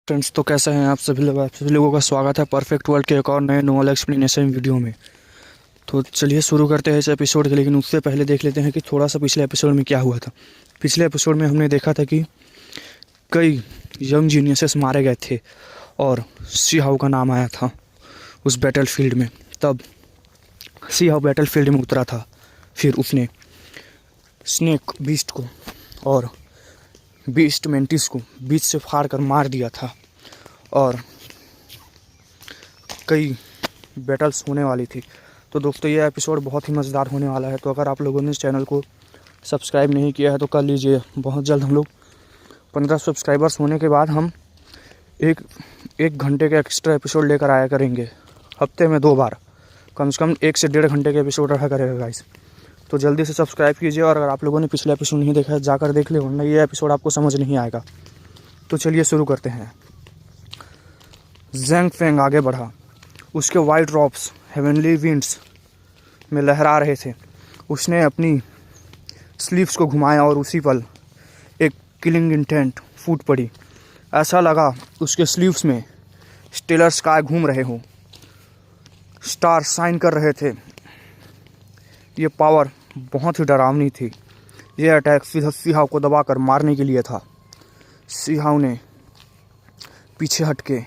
Friends, तो कैसे हैं आप सभी लोग। आप सभी लोगों का स्वागत है परफेक्ट वर्ल्ड के एक और नए नोवेल एक्सप्लेनेशन वीडियो में। तो चलिए शुरू करते हैं इस एपिसोड के, लेकिन उससे पहले देख लेते हैं कि थोड़ा सा पिछले एपिसोड में क्या हुआ था। पिछले एपिसोड में हमने देखा था कि कई यंग जीनियसेस मारे गए थे और सी हाउ का नाम आया था उस बैटल फील्ड में। तब सी हाउ बैटल फील्ड में उतरा था, फिर उसने स्नेक बीस्ट को और बीस्ट मेंटिस को बीच से फाड़ कर मार दिया था और कई बैटल्स होने वाली थी। तो दोस्तों, ये एपिसोड बहुत ही मज़ेदार होने वाला है। तो अगर आप लोगों ने इस चैनल को सब्सक्राइब नहीं किया है तो कर लीजिए। बहुत जल्द हम लोग 15 सब्सक्राइबर्स होने के बाद हम एक घंटे के एक्स्ट्रा एपिसोड लेकर आया करेंगे, हफ्ते में 2 बार, कम से कम 1 से 1.5 घंटे के एपिसोड रहा करेगा गाइस। तो जल्दी से सब्सक्राइब कीजिए और अगर आप लोगों ने पिछला एपिसोड नहीं देखा है जाकर देख ले, वरना ये एपिसोड आपको समझ नहीं आएगा। तो चलिए शुरू करते हैं। ज़ैंग फेंग आगे बढ़ा। उसके वाइट रॉब्स हेवनली विंड्स में लहरा रहे थे। उसने अपनी स्लीव्स को घुमाया और उसी पल एक किलिंग इंटेंट फूट पड़ी। ऐसा लगा उसके स्लीव्स में स्टेलर स्काई घूम रहे हों, स्टार शाइन कर रहे थे। ये पावर बहुत ही डरावनी थी। यह अटैक सीधा सी हाउ को दबाकर मारने के लिए था। सी हाउ ने पीछे हटके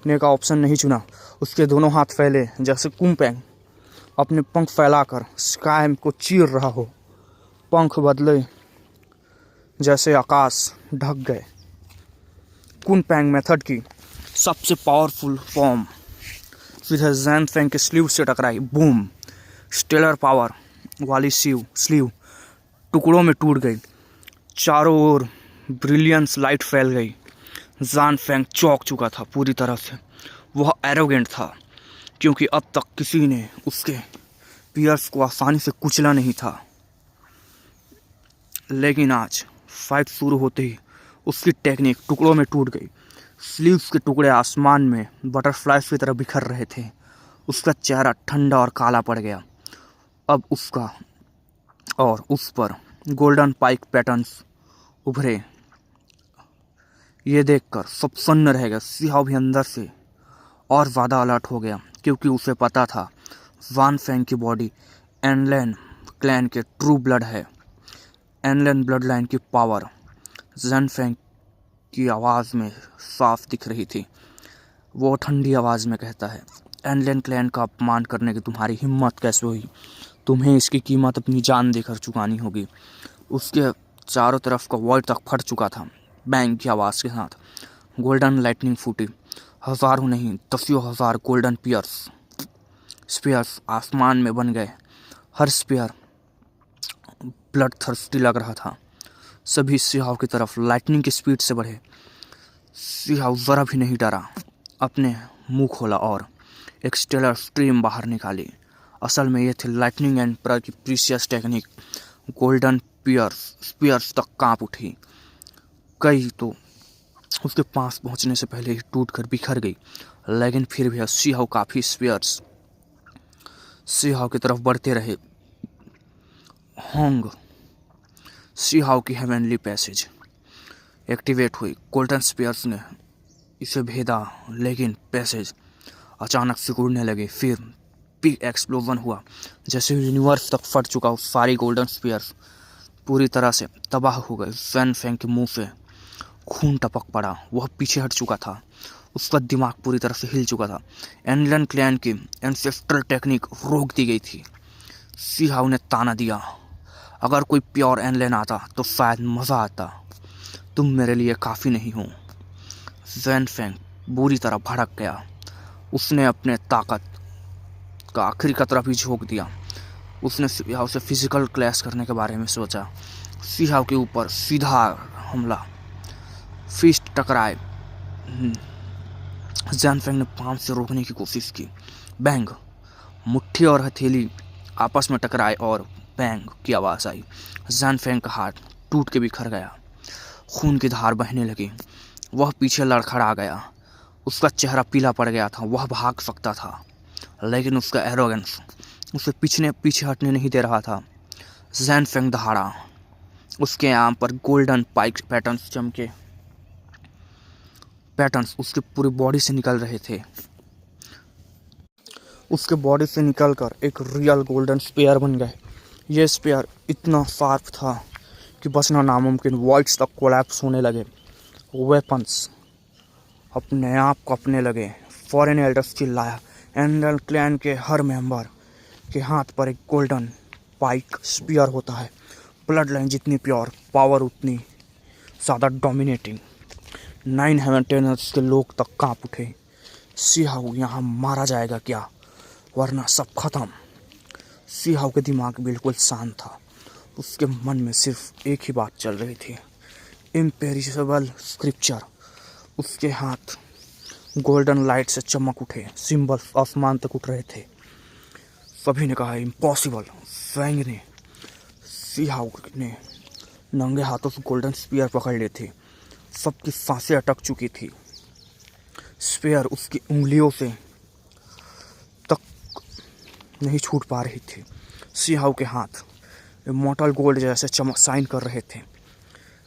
ने का ऑप्शन नहीं चुना। उसके दोनों हाथ फैले जैसे कुंपेंग अपने पंख फैलाकर स्काई को चीर रहा हो। पंख बदले जैसे आकाश ढक गए। कुंपेंग मेथड की सबसे पावरफुल फॉर्म सीधे ज़ैंग फेंग के स्लीव से टकराई। बूम! स्टेलर पावर वाली स्लीव टुकड़ों में टूट गई। चारों ओर ब्रिलियंस लाइट फैल गई। ज़ैंग फेंग चौंक चुका था पूरी तरह से। वह एरोगेंट था क्योंकि अब तक किसी ने उसके पियर्स को आसानी से कुचला नहीं था, लेकिन आज फाइट शुरू होते ही उसकी टेक्निक टुकड़ों में टूट गई। स्लीव्स के टुकड़े आसमान में बटरफ्लाइज की तरह बिखर रहे थे। उसका चेहरा ठंडा और काला पड़ गया। अब उसका और उस पर गोल्डन पाइक पैटर्न्स उभरे। ये देखकर सब सन्न रह गया। सी हाउ भी अंदर से और ज़्यादा अलर्ट हो गया क्योंकि उसे पता था ज़ैंग फेंग की बॉडी एनलेन क्लैन के ट्रू ब्लड है। एनलेन ब्लड लाइन की पावर ज़ैंग फेंग की आवाज़ में साफ दिख रही थी। वो ठंडी आवाज़ में कहता है, एनलेन क्लैन का अपमान करने की तुम्हारी हिम्मत कैसे हुई? तुम्हें इसकी कीमत अपनी जान देकर चुकानी होगी। उसके चारों तरफ का वॉइड तक फट चुका था। बैंग की आवाज़ के साथ गोल्डन लाइटनिंग फूटी। हज़ारों नहीं, दसियों हज़ार गोल्डन स्पीयर्स आसमान में बन गए। हर स्पीयर ब्लड थर्स्टी लग रहा था। सभी सी हाउ की तरफ लाइटनिंग की स्पीड से बढ़े। सी हाउ ज़रा भी नहीं डरा। अपने मुंह खोला और एक स्टेलर स्ट्रीम बाहर निकाली। असल में ये थी लाइटनिंग एम्परर की प्रीशियस टेक्निक। गोल्डन स्पीयर्स तक कांप उठी। कई तो उसके पास पहुंचने से पहले ही टूटकर बिखर गई, लेकिन फिर भी सी हाउ काफ़ी स्पीयर्स सी हाउ की तरफ बढ़ते रहे। होंग सी हाउ की हेवनली पैसेज एक्टिवेट हुई। गोल्डन स्पीयर्स ने इसे भेदा, लेकिन पैसेज अचानक सिकुड़ने लगे। फिर बिग एक्सप्लोजन हुआ, जैसे यूनिवर्स तक फट चुका हो। सारी गोल्डन स्पीयर्स पूरी तरह से तबाह हो गए। ज़ैंग फेंग के मुंह से खून टपक पड़ा। वह पीछे हट चुका था। उसका दिमाग पूरी तरह से हिल चुका था। एनलेन क्लैन की एंसेस्ट्रल टेक्निक रोक दी गई थी। सी हाउ ने ताना दिया, अगर कोई प्योर एनलेन आता तो शायद मज़ा आता। तुम मेरे लिए काफ़ी नहीं हो। ज़ैंग फेंग बुरी तरह भड़क गया। उसने अपने ताकत का आखिरी कतरा भी झोंक दिया। उसने सी हाउ से फिजिकल क्लैश करने के बारे में सोचा। सी हाउ के ऊपर सीधा हमला। फिस्ट टकराए। ज़ैंग फेंग ने पांव से रोकने की कोशिश की। बैंग! मुट्ठी और हथेली आपस में टकराए और बैंग की आवाज़ आई। ज़ैंग फेंग का हाथ टूट के बिखर गया। खून की धार बहने लगी। वह पीछे लड़खड़ा गया। उसका चेहरा पीला पड़ गया था। वह भाग सकता था, लेकिन उसका एरोगेंस उसे पीछे हटने नहीं दे रहा था। ज़ैंग फेंग दहाड़ा। उसके आर्म पर गोल्डन पाइक पैटर्न्स चमके। पैटर्न्स उसके पूरी बॉडी से निकल रहे थे। उसके बॉडी से निकलकर एक रियल गोल्डन स्पेयर बन गए। ये स्पेयर इतना शार्प था कि बचना नामुमकिन, वॉइड्स तक कोलैप्स होने लगे। वेपन्स अपने आप कँपने लगे। फॉरेन एल्डर्स चिल्लाया। एंडल क्लैन के हर मेंबर के हाथ पर एक गोल्डन पाइक स्पीयर होता है। ब्लड लाइन जितनी प्योर, पावर उतनी ज़्यादा डोमिनेटिंग। 9 हेवन टेनर्स के लोग तक कांप उठे। सीहाऊ यहाँ मारा जाएगा क्या, वरना सब खत्म। सीहाऊ के दिमाग बिल्कुल शांत था। उसके मन में सिर्फ एक ही बात चल रही थी, इम्पेरिशेबल स्क्रिप्चर। उसके हाथ गोल्डन लाइट से चमक उठे, सिंबल्स आसमान तक उठ रहे थे। सभी ने कहा इम्पॉसिबल। फैंग ने सीहाऊ ने नंगे हाथों से गोल्डन स्पीयर पकड़ लिए थे। सबकी सांसें अटक चुकी थी। स्पीयर उसकी उंगलियों से तक नहीं छूट पा रही थी। सीहाऊ के हाथ इमॉर्टल गोल्ड जैसे चमक साइन कर रहे थे।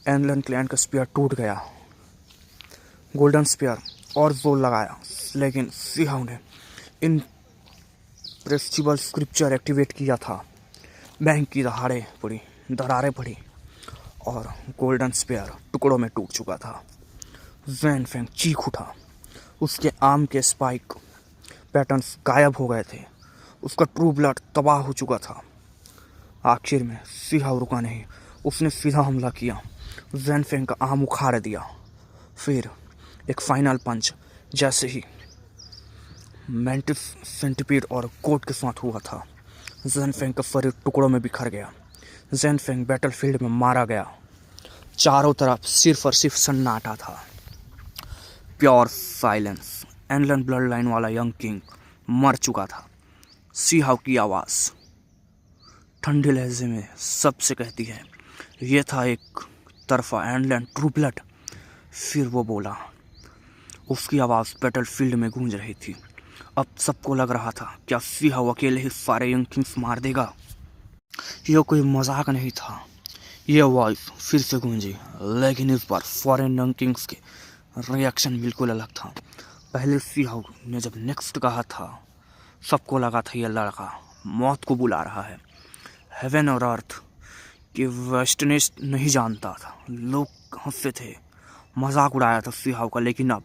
एनलन क्लैन का स्पीयर टूट गया। गोल्डन स्पीयर और जोर लगाया, लेकिन सीहाऊ ने इनप्रेसिबल स्क्रिप्चर एक्टिवेट किया था। बैंक की दरारें पड़ी और गोल्डन स्पीयर टुकड़ों में टूट चुका था। जैन फेंग चीख उठा। उसके आर्म के स्पाइक पैटर्न्स गायब हो गए थे। उसका ट्रू ब्लड तबाह हो चुका था। आखिर में सीहाऊ रुका नहीं। उसने सीधा हमला किया। जैन फेंग का आर्म उखाड़ दिया। फिर एक फाइनल पंच, जैसे ही मैंटिस सेंटिपीड और कोट के साथ हुआ था। जैन फेंग का शरीर टुकड़ों में बिखर गया। जैन फेंग बैटलफील्ड में मारा गया। चारों तरफ सिर्फ और सिर्फ सन्नाटा था, pure silence. Annalen blood line वाला यंग किंग मर चुका था। सीहाऊ की आवाज़ ठंडे लहजे में सबसे कहती है, यह था एक तरफा एनलन ट्रू ब्लड। फिर वो बोला। उसकी आवाज़ बैटलफील्ड में गूंज रही थी। अब सबको लग रहा था, क्या सीहाऊ अकेले ही सारे यंग किंग्स मार देगा? यह कोई मजाक नहीं था। यह वॉइस फिर से गूंजी, लेकिन इस बार फॉरेन यंग किंग्स के रिएक्शन बिल्कुल अलग था। पहले सीहाऊ ने जब नेक्स्ट कहा था, सबको लगा था यह लड़का मौत को बुला रहा है। हेवन और अर्थ के वेस्टनेस नहीं जानता था। लोग हंसते थे, मजाक उड़ाया था सीहाऊ का, लेकिन अब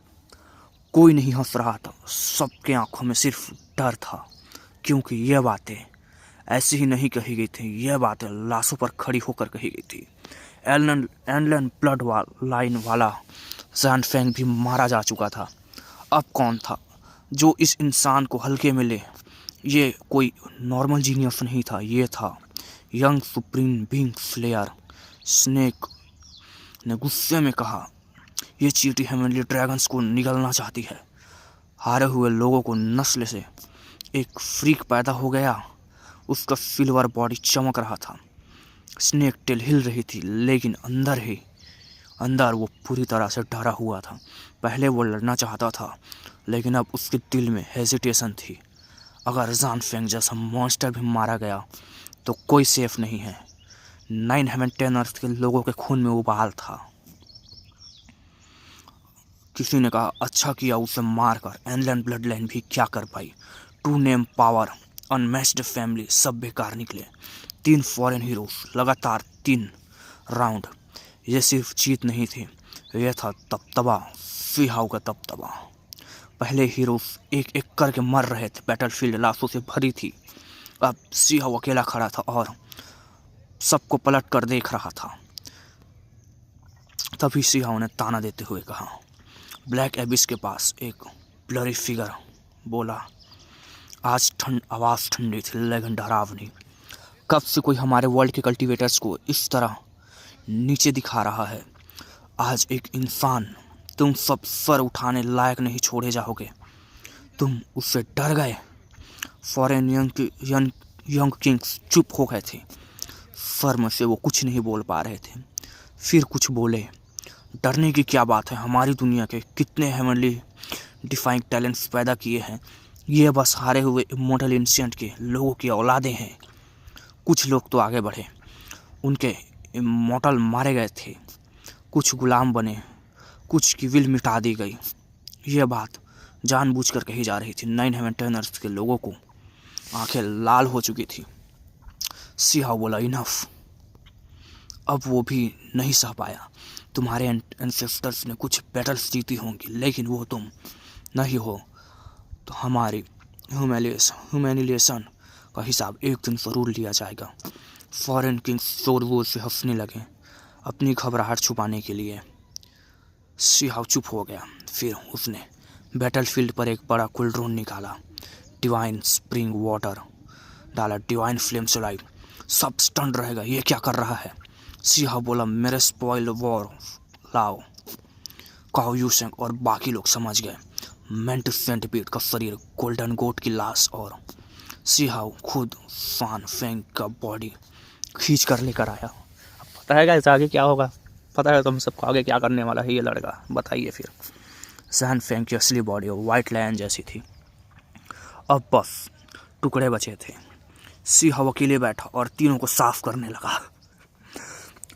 कोई नहीं हंस रहा था। सबके आंखों में सिर्फ डर था, क्योंकि यह बातें ऐसी ही नहीं कही गई थी। यह बातें लाशों पर खड़ी होकर कही गई थी। एनलन ब्लड लाइन वाला जैन फेंग भी मारा जा चुका था। अब कौन था जो इस इंसान को हल्के में ले? ये कोई नॉर्मल जीनियस नहीं था, ये था young supreme being slayer. Snake ने गुस्से में कहा, ये चींटी हेवनली ड्रैगन्स को निगलना चाहती है। हारे हुए लोगों को नस्ल से एक फ्रीक पैदा हो गया। उसका सिल्वर बॉडी चमक रहा था। स्नेक टेल हिल रही थी, लेकिन अंदर वो पूरी तरह से डरा हुआ था। पहले वो लड़ना चाहता था, लेकिन अब उसके दिल में हेजिटेशन थी। अगर जान फेंग जैसा मॉन्स्टर भी मारा गया तो कोई सेफ नहीं है। 9 हेवन टेनर्स के लोगों के खून में उबाल था। किसी ने कहा, अच्छा किया उसे मारकर एनलन ब्लड लाइन भी क्या कर पाई। To name power, unmatched family, सब बेकार निकले। 3 फॉरेन हीरोज, लगातार 3 राउंड। ये सिर्फ जीत नहीं थी, यह था तबतबा, सीहाऊ का तबतबा। पहले हीरोज एक एक करके मर रहे थे। बैटलफील्ड लाशों से भरी थी। अब सीहाऊ अकेला खड़ा था और सबको पलट कर देख रहा था। तभी सीहाऊ ने ताना देते हुए कहा, ब्लैक एबिस के पास एक ब्लरी फिगर बोला। आज आवाज़ ठंडी थी, लेकिन डरावनी। कब से कोई हमारे वर्ल्ड के कल्टीवेटर्स को इस तरह नीचे दिखा रहा है। आज एक इंसान तुम सब सर उठाने लायक नहीं छोड़े जाओगे। तुम उससे डर गए। फॉरेन यंग किंग्स चुप हो गए थे। शर्म से वो कुछ नहीं बोल पा रहे थे। फिर कुछ बोले, डरने की क्या बात है। हमारी दुनिया के कितने हेवनली डिफाइंग टैलेंट्स पैदा किए हैं। ये बस हारे हुए इमॉर्टल एंशिएंट के लोगों की औलादें हैं। कुछ लोग तो आगे बढ़े, उनके इमॉर्टल मारे गए थे। कुछ गुलाम बने, कुछ की विल मिटा दी गई। यह बात जानबूझकर कही जा रही थी। 9 हेवन टेन अर्थ के लोगों को आंखें लाल हो चुकी थी। सी हाउ बोला, इनफ, अब वो भी नहीं सह पाया। तुम्हारे एंसेस्टर्स ने कुछ बैटल्स जीती होंगी, लेकिन वो तुम नहीं हो, तो हमारी ह्यूमैनिलेशन का हिसाब एक दिन ज़रूर लिया जाएगा। फॉरेन किंग्स जोर जोर से हंसने लगे अपनी घबराहट छुपाने के लिए। सी हाउ चुप हो गया। फिर उसने बैटलफील्ड पर एक बड़ा कुलड्रोन निकाला, डिवाइन स्प्रिंग वाटर डाला, डिवाइन फ्लेम चलाई। सब स्टन रहेगा, ये क्या कर रहा है? सी हाउ बोला, मेरे स्पॉइल वॉर लाओ। काओ यूसेंग और बाकी लोग समझ गए। मेंटिस सेंटिपीड का शरीर, गोल्डन गोट की लाश और सी हाउ खुद फान फेंग का बॉडी खींच कर लेकर आया। अब पता है गाइस आगे क्या होगा? पता है तुम सबको आगे क्या करने वाला है ये लड़का? बताइए फिर। सैन फेंग की असली बॉडी वाइट लायन जैसी थी। अब बस टुकड़े बचे थे। सी हाउ अकेले बैठा और तीनों को साफ करने लगा।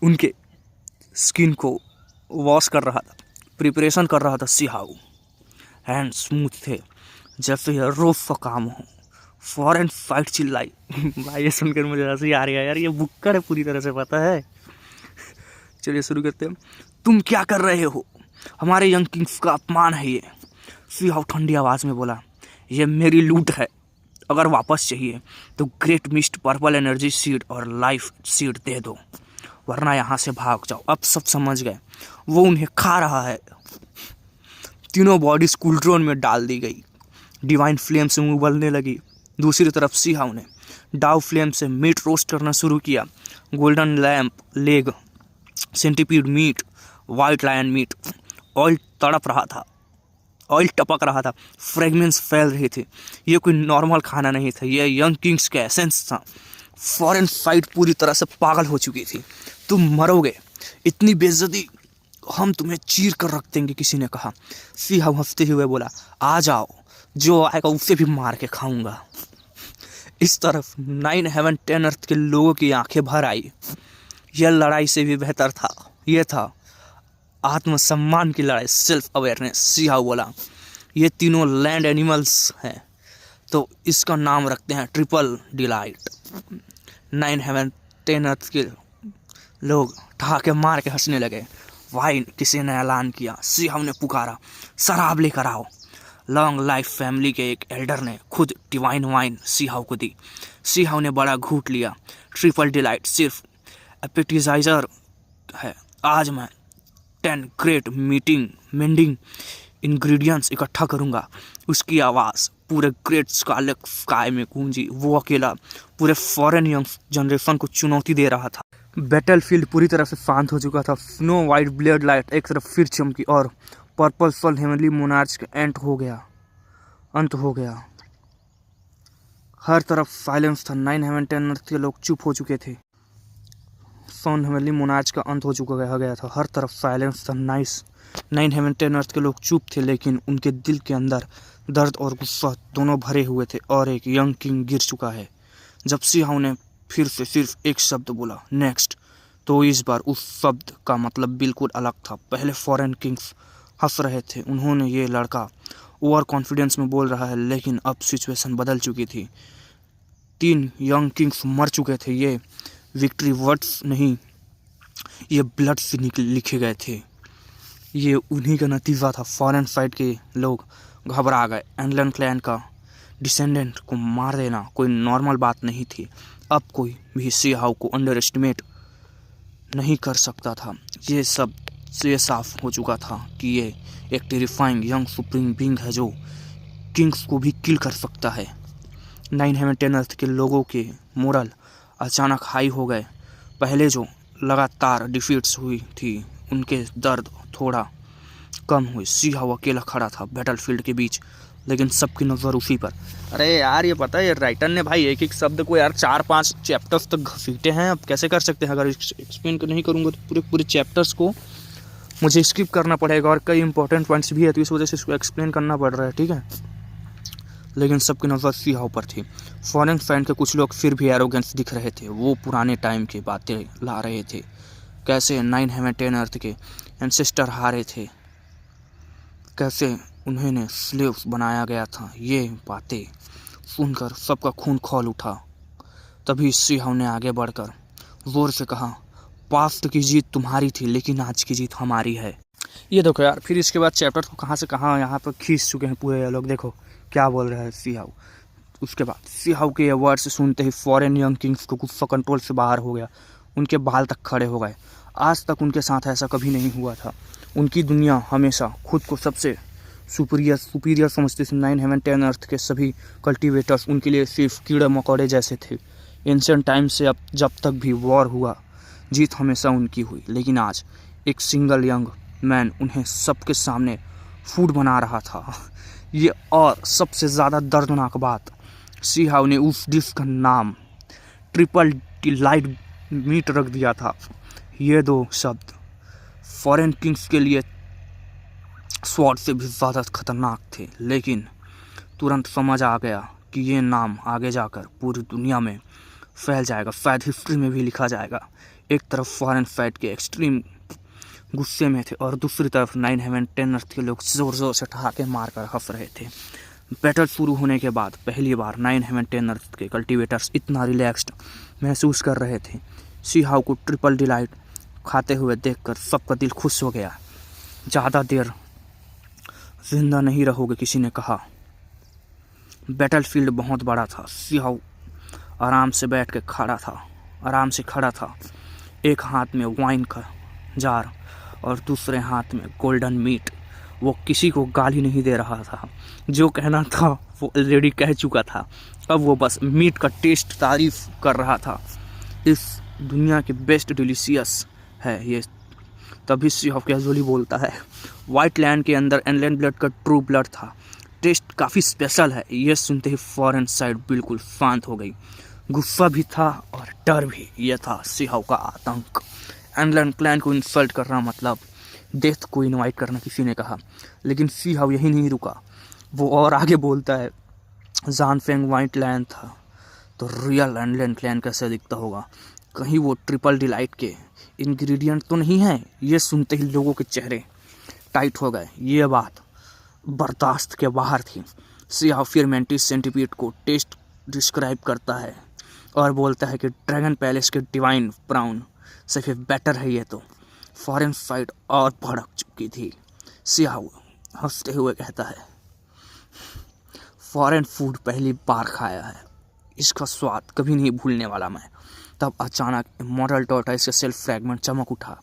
उनके स्किन को वॉश कर रहा था, प्रिपरेशन कर रहा था। सी हाउ हैंड स्मूथ थे जैसे यह रोज का काम हो। फॉरेन फाइट चिल्लाई। भाई ये सुनकर मुझे हंसी आ रही है यार, ये बुक्कड़ है पूरी तरह से, पता है। चलिए शुरू करते हैं। तुम क्या कर रहे हो? हमारे यंग किंग्स का अपमान है ये। सी हाउ ठंडी आवाज़ में बोला, ये मेरी लूट है, अगर वापस चाहिए तो great mist, purple energy seed और लाइफ सीड दे दो, वरना यहाँ से भाग जाओ। अब सब समझ गए, वो उन्हें खा रहा है। तीनों बॉडीज कुलड्रोन में डाल दी गई। डिवाइन फ्लेम से उबलने लगी। दूसरी तरफ सी हाउ ने डाउ फ्लेम से मीट रोस्ट करना शुरू किया। Golden lamp leg, centipede meat, white lion meat. Oil तड़प रहा था, ऑयल टपक रहा था, फ्रेगमेंट्स फैल रही थी। ये कोई नॉर्मल खाना नहीं था, ये यंग किंग्स का एसेंस था। फॉरेन फाइट पूरी तरह से पागल हो चुकी थी। तुम मरोगे, इतनी बेइज्जती हम तुम्हें चीर कर रख देंगे, किसी ने कहा। सी हाउ हंसते हुए बोला, आ जाओ, जो आएगा उसे भी मार के खाऊंगा। इस तरफ 9 हेवन 10 अर्थ के लोगों की आंखें भर आई। यह लड़ाई से भी बेहतर था। यह था आत्मसम्मान की लड़ाई, सेल्फ अवेयरनेस। सी हाउ बोला, ये तीनों लैंड एनिमल्स हैं, तो इसका नाम रखते हैं ट्रिपल डिलाइट। 9 हेवन 10 अर्थ के लोग ठहाके मार के हंसने लगे। वाइन, किसी ने ऐलान किया। सी हाउ ने पुकारा, शराब लेकर आओ। लॉन्ग लाइफ फैमिली के एक एल्डर ने खुद डिवाइन वाइन सी हाउ को दी। सी हाउ ने बड़ा घूंट लिया। ट्रिपल डिलाइट सिर्फ एपेटाइजर है, आज मैं 10 ग्रेट मेंडिंग इंग्रेडिएंट्स इकट्ठा करूंगा। उसकी आवाज़ पूरे ग्रेट स्कारलेट स्काई में गूंजी। वो अकेला पूरे फॉरेन यंग जनरेशन को चुनौती दे रहा था। बैटलफील्ड पूरी तरह से शांत हो चुका था। स्नो वाइट ब्लेड लाइट एक तरफ फिर चमकी और पर्पल सल हेवनली मोनार्च का अंत हो गया। हर तरफ साइलेंस था। 9 हेवन 10 अर्थ के लोग चुप हो चुके थे। सन हेवनली मोनार्च का अंत हो गया था। हर तरफ साइलेंस था। 9 हेवन 10 अर्थ के लोग चुप थे, लेकिन उनके दिल के अंदर दर्द और गुस्सा दोनों भरे हुए थे। और एक यंग किंग गिर चुका है। जब सी हाउ ने फिर से सिर्फ एक शब्द बोला, नेक्स्ट, तो इस बार उस शब्द का मतलब बिल्कुल अलग था। पहले फॉरेन किंग्स हंस रहे थे, उन्होंने ये लड़का ओवर कॉन्फिडेंस में बोल रहा है, लेकिन अब सिचुएशन बदल चुकी थी। 3 यंग किंग्स मर चुके थे। ये विक्ट्री वर्ड्स नहीं, ये ब्लड से लिखे गए थे। ये उन्हीं का नतीजा था। फॉरेन साइड के लोग घबरा गए। एंडलन क्लैन का डिसेंडेंट को मार देना कोई नॉर्मल बात नहीं थी। अब कोई भी सी हाउ को अंडर एस्टिमेट नहीं कर सकता था। ये सब से साफ हो चुका था कि ये एक टेरिफाइंग यंग सुप्रीम बीइंग है जो किंग्स को भी किल कर सकता है। 9 हेवन 10 अर्थ के लोगों के मोरल अचानक हाई हो गए। पहले जो लगातार डिफीट्स हुई थी, उनके दर्द थोड़ा कम हुई। सी हाउ अकेला खड़ा था बैटलफील्ड के बीच, लेकिन सबकी नज़र उसी पर। अरे यार, ये पता है राइटर ने भाई एक एक शब्द को यार 4-5 चैप्टर्स तक घसीटे हैं। अब कैसे कर सकते हैं? अगर एक्सप्लेन नहीं करूँगा तो पूरे चैप्टर्स को मुझे स्किप करना पड़ेगा, और कई इंपॉर्टेंट पॉइंट्स भी है, तो इस वजह से इसको एक्सप्लेन करना पड़ रहा है, ठीक है। लेकिन सबकी नज़र सी हाउ पर थी। फॉरेन फैन के कुछ लोग फिर भी एरोगेंस दिख रहे थे। वो पुराने टाइम की बातें ला रहे थे, कैसे 9 हेवन 10 अर्थ के एंसेस्टर हारे थे, कैसे उन्हें स्लेव्स बनाया गया था। ये बातें सुनकर सबका खून खौल उठा। तभी सिहाव ने आगे बढ़कर जोर से कहा, पास्ट की जीत तुम्हारी थी लेकिन आज की जीत हमारी है। ये देखो यार, फिर इसके बाद चैप्टर को कहाँ से कहाँ यहाँ पर खींच चुके हैं पूरे ये लोग। देखो क्या बोल रहे हैं सिहाव। उसके बाद सिहाव के ये वर्ड्स सुनते ही फॉरेन यंग किंग्स को गुस्सा कंट्रोल से बाहर हो गया। उनके बाल तक खड़े हो गए। आज तक उनके साथ ऐसा कभी नहीं हुआ था। उनकी दुनिया हमेशा खुद को सबसे सुपीरियर समझती थी। 9 हेवन 10 अर्थ के सभी कल्टीवेटर्स उनके लिए सिर्फ कीड़े मकोड़े जैसे थे। एंशिएंट टाइम से अब जब तक भी वॉर हुआ, जीत हमेशा उनकी हुई। लेकिन आज एक सिंगल यंग मैन उन्हें सबके सामने फूड बना रहा था। ये और सबसे ज़्यादा दर्दनाक बात, सिहाव ने उस डिश का नाम ट्रिपल डिलाइट मीट रख दिया था। ये दो शब्द फॉरेन किंग्स के लिए स्वॉर्ड से भी ज़्यादा खतरनाक थे। लेकिन तुरंत समझ आ गया कि ये नाम आगे जाकर पूरी दुनिया में फैल जाएगा, शायद हिस्ट्री में भी लिखा जाएगा। एक तरफ फॉरेन फाइट के एक्सट्रीम गुस्से में थे और दूसरी तरफ 9 हेवन 10 अर्थ के लोग ज़ोर ज़ोर से ठहाके मारकर हंस रहे थे। बैटल शुरू होने के बाद पहली बार 9 हेवन 10 अर्थ के कल्टीवेटर्स इतना रिलैक्स्ड महसूस कर रहे थे। सिहाव को ट्रिपल डिलाइट खाते हुए देखकर सबका दिल खुश हो गया। ज़्यादा देर जिंदा नहीं रहोगे, किसी ने कहा। बैटलफील्ड बहुत बड़ा था। सिहाव आराम से खड़ा था। एक हाथ में वाइन का जार और दूसरे हाथ में गोल्डन मीट। वो किसी को गाली नहीं दे रहा था। जो कहना था वो ऑलरेडी कह चुका था। अब वो बस मीट का टेस्ट तारीफ कर रहा था। इस दुनिया के बेस्ट डिलीशियस है ये। तभी सिहाव कैजुअली बोलता है, वाइट लैंड के अंदर एनलैंड ब्लड का ट्रू ब्लड था। टेस्ट काफ़ी स्पेशल है। ये सुनते ही फॉरेन साइड बिल्कुल शांत हो गई। गुस्सा भी था और डर भी। यह था सिहाव का आतंक। एनलैंड क्लैन को इंसल्ट करना मतलब डेथ को इनवाइट करना, किसी ने कहा। लेकिन सिहाव यही नहीं रुका। वो और आगे बोलता है, जानफेंग वाइट लैंड था तो रियल एनलैंड क्लैन कैसे दिखता होगा? कहीं वो ट्रिपल डिलाइट के इंग्रेडिएंट तो नहीं है? ये सुनते ही लोगों के चेहरे टाइट हो गए। ये बात बर्दाश्त के बाहर थी। सिहाव फिर मेंटिस सेंटीपीड को टेस्ट डिस्क्राइब करता है और बोलता है कि ड्रैगन पैलेस के डिवाइन ब्राउन से फिर बेटर है ये तो। फॉरेन फाइट और भड़क चुकी थी। सिहाव हंसते हुए कहता है, फॉरेन फूड पहली बार खाया है, इसका स्वाद कभी नहीं भूलने वाला मैं। तब अचानक इमॉर्टल टॉर्टोइस के सेल्फ फ्रैगमेंट चमक उठा।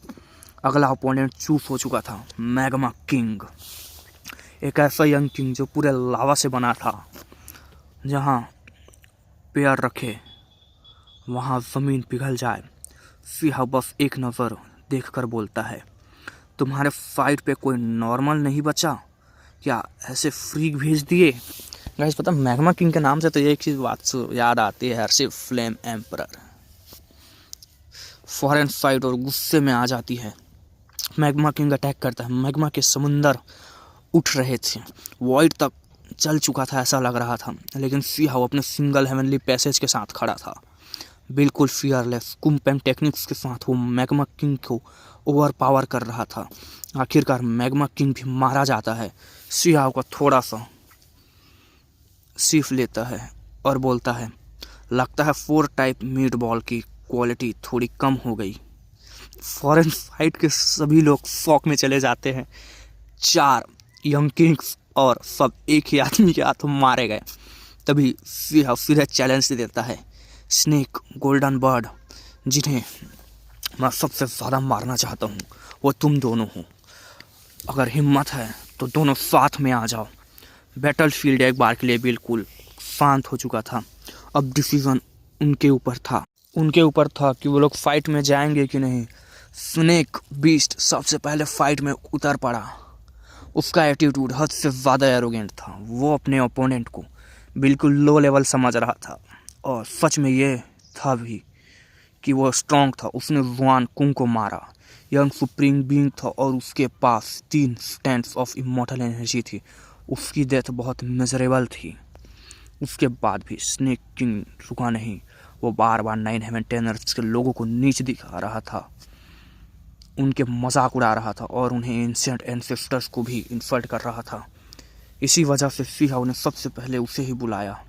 अगला ओपोनेंट चूप हो चुका था, मैग्मा किंग। एक ऐसा यंग किंग जो पूरे लावा से बना था। जहाँ पैर रखे वहाँ ज़मीन पिघल जाए। सिहाव बस एक नज़र देखकर बोलता है, तुम्हारे फाइट पे कोई नॉर्मल नहीं बचा क्या? ऐसे फ्रीक भेज दिए? गाइस पता, मैग्मा किंग के नाम से तो एक चीज़ बात याद आती है, सिर्फ फ्लेम एम्परर। फॉरेन फाइट और गुस्से में आ जाती है। मैग्मा किंग अटैक करता है। मैग्मा के समुंदर उठ रहे थे। वॉइड तक चल चुका था ऐसा लग रहा था। लेकिन सिहाव अपने सिंगल हेवनली पैसेज के साथ खड़ा था, बिल्कुल फियरलेस। कुम्पेम टेक्निक्स के साथ वो मैग्मा किंग को ओवर पावर कर रहा था। आखिरकार मैग्मा किंग भी मारा जाता है। सिहाव का थोड़ा सा सीफ लेता है और बोलता है, लगता है 4 टाइप मीट बॉल की क्वालिटी थोड़ी कम हो गई। फॉरेन फाइट के सभी लोग शॉक में चले जाते हैं। 4 यंग किंग्स और सब एक ही आदमी के हाथों मारे गए। तभी सिहाव फिर चैलेंज देता है, स्नेक, गोल्डन बर्ड, जिन्हें मैं सबसे ज़्यादा मारना चाहता हूँ वो तुम दोनों हो। अगर हिम्मत है तो दोनों साथ में आ जाओ। बैटलफील्ड एक बार के लिए बिल्कुल शांत हो चुका था। अब डिसीजन उनके ऊपर था कि वो लोग फाइट में जाएंगे कि नहीं। स्नेक बीस्ट सबसे पहले फाइट में उतर पड़ा। उसका एटीट्यूड हद से ज़्यादा एरोगेंट था। वो अपने ओपोनेंट को बिल्कुल लो लेवल समझ रहा था और सच में ये था भी कि वो स्ट्रॉन्ग था। उसने जुआन कुंग को मारा। यंग सुप्रीम बीइंग था और उसके पास 3 स्टैंड्स ऑफ इमॉर्टल एनर्जी थी। उसकी डेथ बहुत मिजरेबल थी। उसके बाद भी स्नेक किंग रुका नहीं। वो बार बार 9 हेवन 10 अर्थ्स के लोगों को नीच दिखा रहा था। उनके मजाक उड़ा रहा था और उन्हें एंशिएंट एंसेस्टर्स को भी इंसल्ट कर रहा था। इसी वजह से सी हाउ ने सबसे पहले उसे ही बुलाया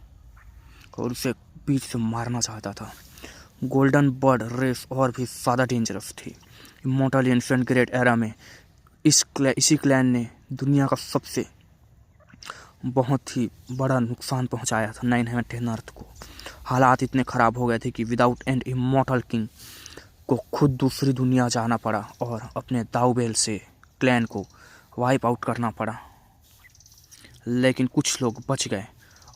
और उसे बीच से मारना चाहता था। गोल्डन बर्ड रेस और भी ज़्यादा डेंजरस थी। इमॉर्टल एंशिएंट ग्रेट एरा में इसी क्लैन ने दुनिया का सबसे बहुत ही बड़ा नुकसान पहुंचाया था 910 अर्थ को। हालात इतने ख़राब हो गए थे कि विदाउट एंड इमॉर्टल किंग को खुद दूसरी दुनिया जाना पड़ा और अपने दावबेल से क्लैन को वाइप आउट करना पड़ा। लेकिन कुछ लोग बच गए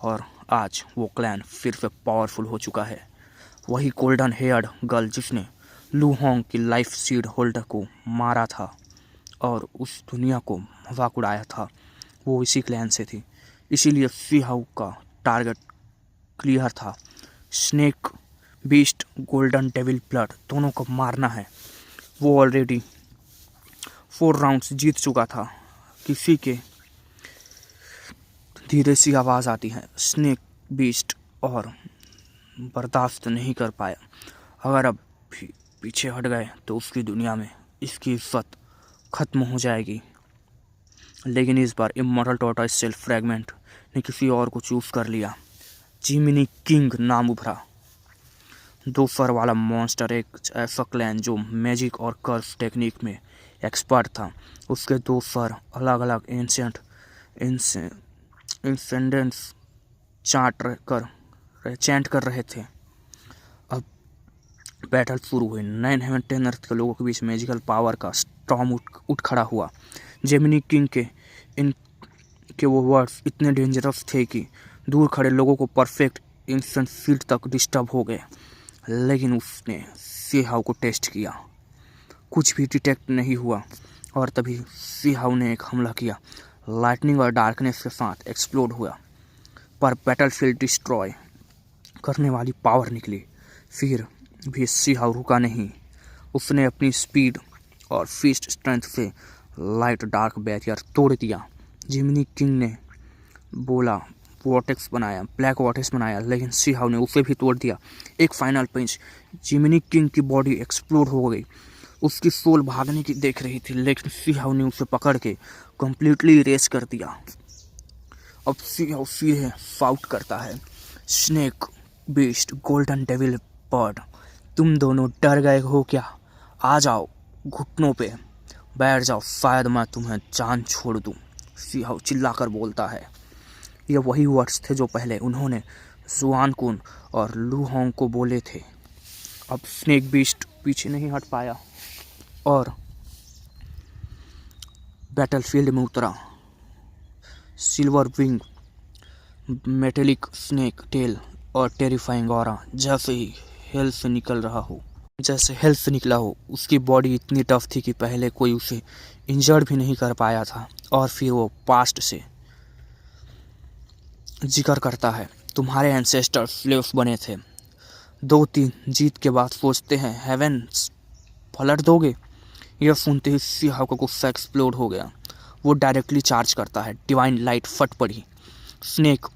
और आज वो क्लैन फिर से पावरफुल हो चुका है। वही गोल्डन हेयर्ड गर्ल जिसने लू होंग की लाइफ सीड होल्डर को मारा था और उस दुनिया को मजाक उड़ाया था, वो इसी क्लैन से थी। इसीलिए सी हाउ का टारगेट क्लियर था। Snake beast golden devil blood दोनों को मारना है। वो ऑलरेडी 4 राउंड्स जीत चुका था। किसी के धीरे सी आवाज़ आती है स्नेक बीस्ट और बर्दाश्त नहीं कर पाया। अगर अब भी पीछे हट गए तो उसकी दुनिया में इसकी इज्जत ख़त्म हो जाएगी। लेकिन इस बार इमॉर्टल टॉर्टॉइस सेल्फ फ्रैगमेंट ने किसी और को चूज़ कर लिया। जिमिनी किंग नाम उभरा। 2 सर वाला मॉन्स्टर, एक ऐसा क्लैन जो मैजिक और कर्स टेक्निक में एक्सपर्ट था। उसके 2 सर अलग अलग एंशिएंट इंसेंडेंट्स चैंट कर रहे थे। अब बैटल शुरू हुई। 910 अर्थ के लोगों के बीच मैजिकल पावर का स्टॉर्म उठ खड़ा हुआ। जेमिनी किंग के वो वर्ड्स इतने डेंजरस थे कि दूर खड़े लोगों को परफेक्ट इंस्टेंट फील्ड तक डिस्टर्ब हो गए। लेकिन उसने सी हाउ को टेस्ट किया, कुछ भी डिटेक्ट नहीं हुआ और तभी सी हाउ ने एक हमला किया। लाइटनिंग और डार्कनेस के साथ एक्सप्लोड हुआ, पर बैटलफील्ड डिस्ट्रॉय करने वाली पावर निकली। फिर भी सी हाउ रुका नहीं। उसने अपनी स्पीड और फिस्ट स्ट्रेंथ से लाइट डार्क बैरियर तोड़ दिया। जिमिनी किंग ने बोला वॉटेक्स बनाया, ब्लैक वॉटेक्स बनाया, लेकिन सी हाउ ने उसे भी तोड़ दिया। एक फाइनल पंच, जिमिनी किंग की बॉडी एक्सप्लोड हो गई। उसकी सोल भागने की देख रही थी, लेकिन सी हाउ ने उसे पकड़ के कम्प्लीटली इरेज कर दिया। अब सी हाउ सीधे फाउट करता है। Snake beast golden devil bird, तुम दोनों डर गए हो क्या? आ जाओ, घुटनों पे बैठ जाओ, शायद मैं तुम्हें जान छोड़ दूं। सी हाउ चिल्लाकर बोलता है। ये वही वर्ड्स थे जो पहले उन्होंने जुआन कुन और लू होंग को बोले थे। अब स्नेक बीस्ट पीछे नहीं हट पाया और बैटलफील्ड में उतरा। Silver wing, metallic snake tail और टेरिफाइंग ऑरा जैसे ही हेल से निकला हो। उसकी बॉडी इतनी टफ थी कि पहले कोई उसे इंजर्ड भी नहीं कर पाया था। और फिर वो पास्ट से जिक्र करता है, तुम्हारे एंसेस्टर्स स्लेव्स बने थे, 2-3 जीत के बाद सोचते हैं हेवेंस पलट दोगे। यह सुनते ही सी हाउ का गुस्सा एक्सप्लोड हो गया। वो डायरेक्टली चार्ज करता है। डिवाइन लाइट फट पड़ी। स्नेक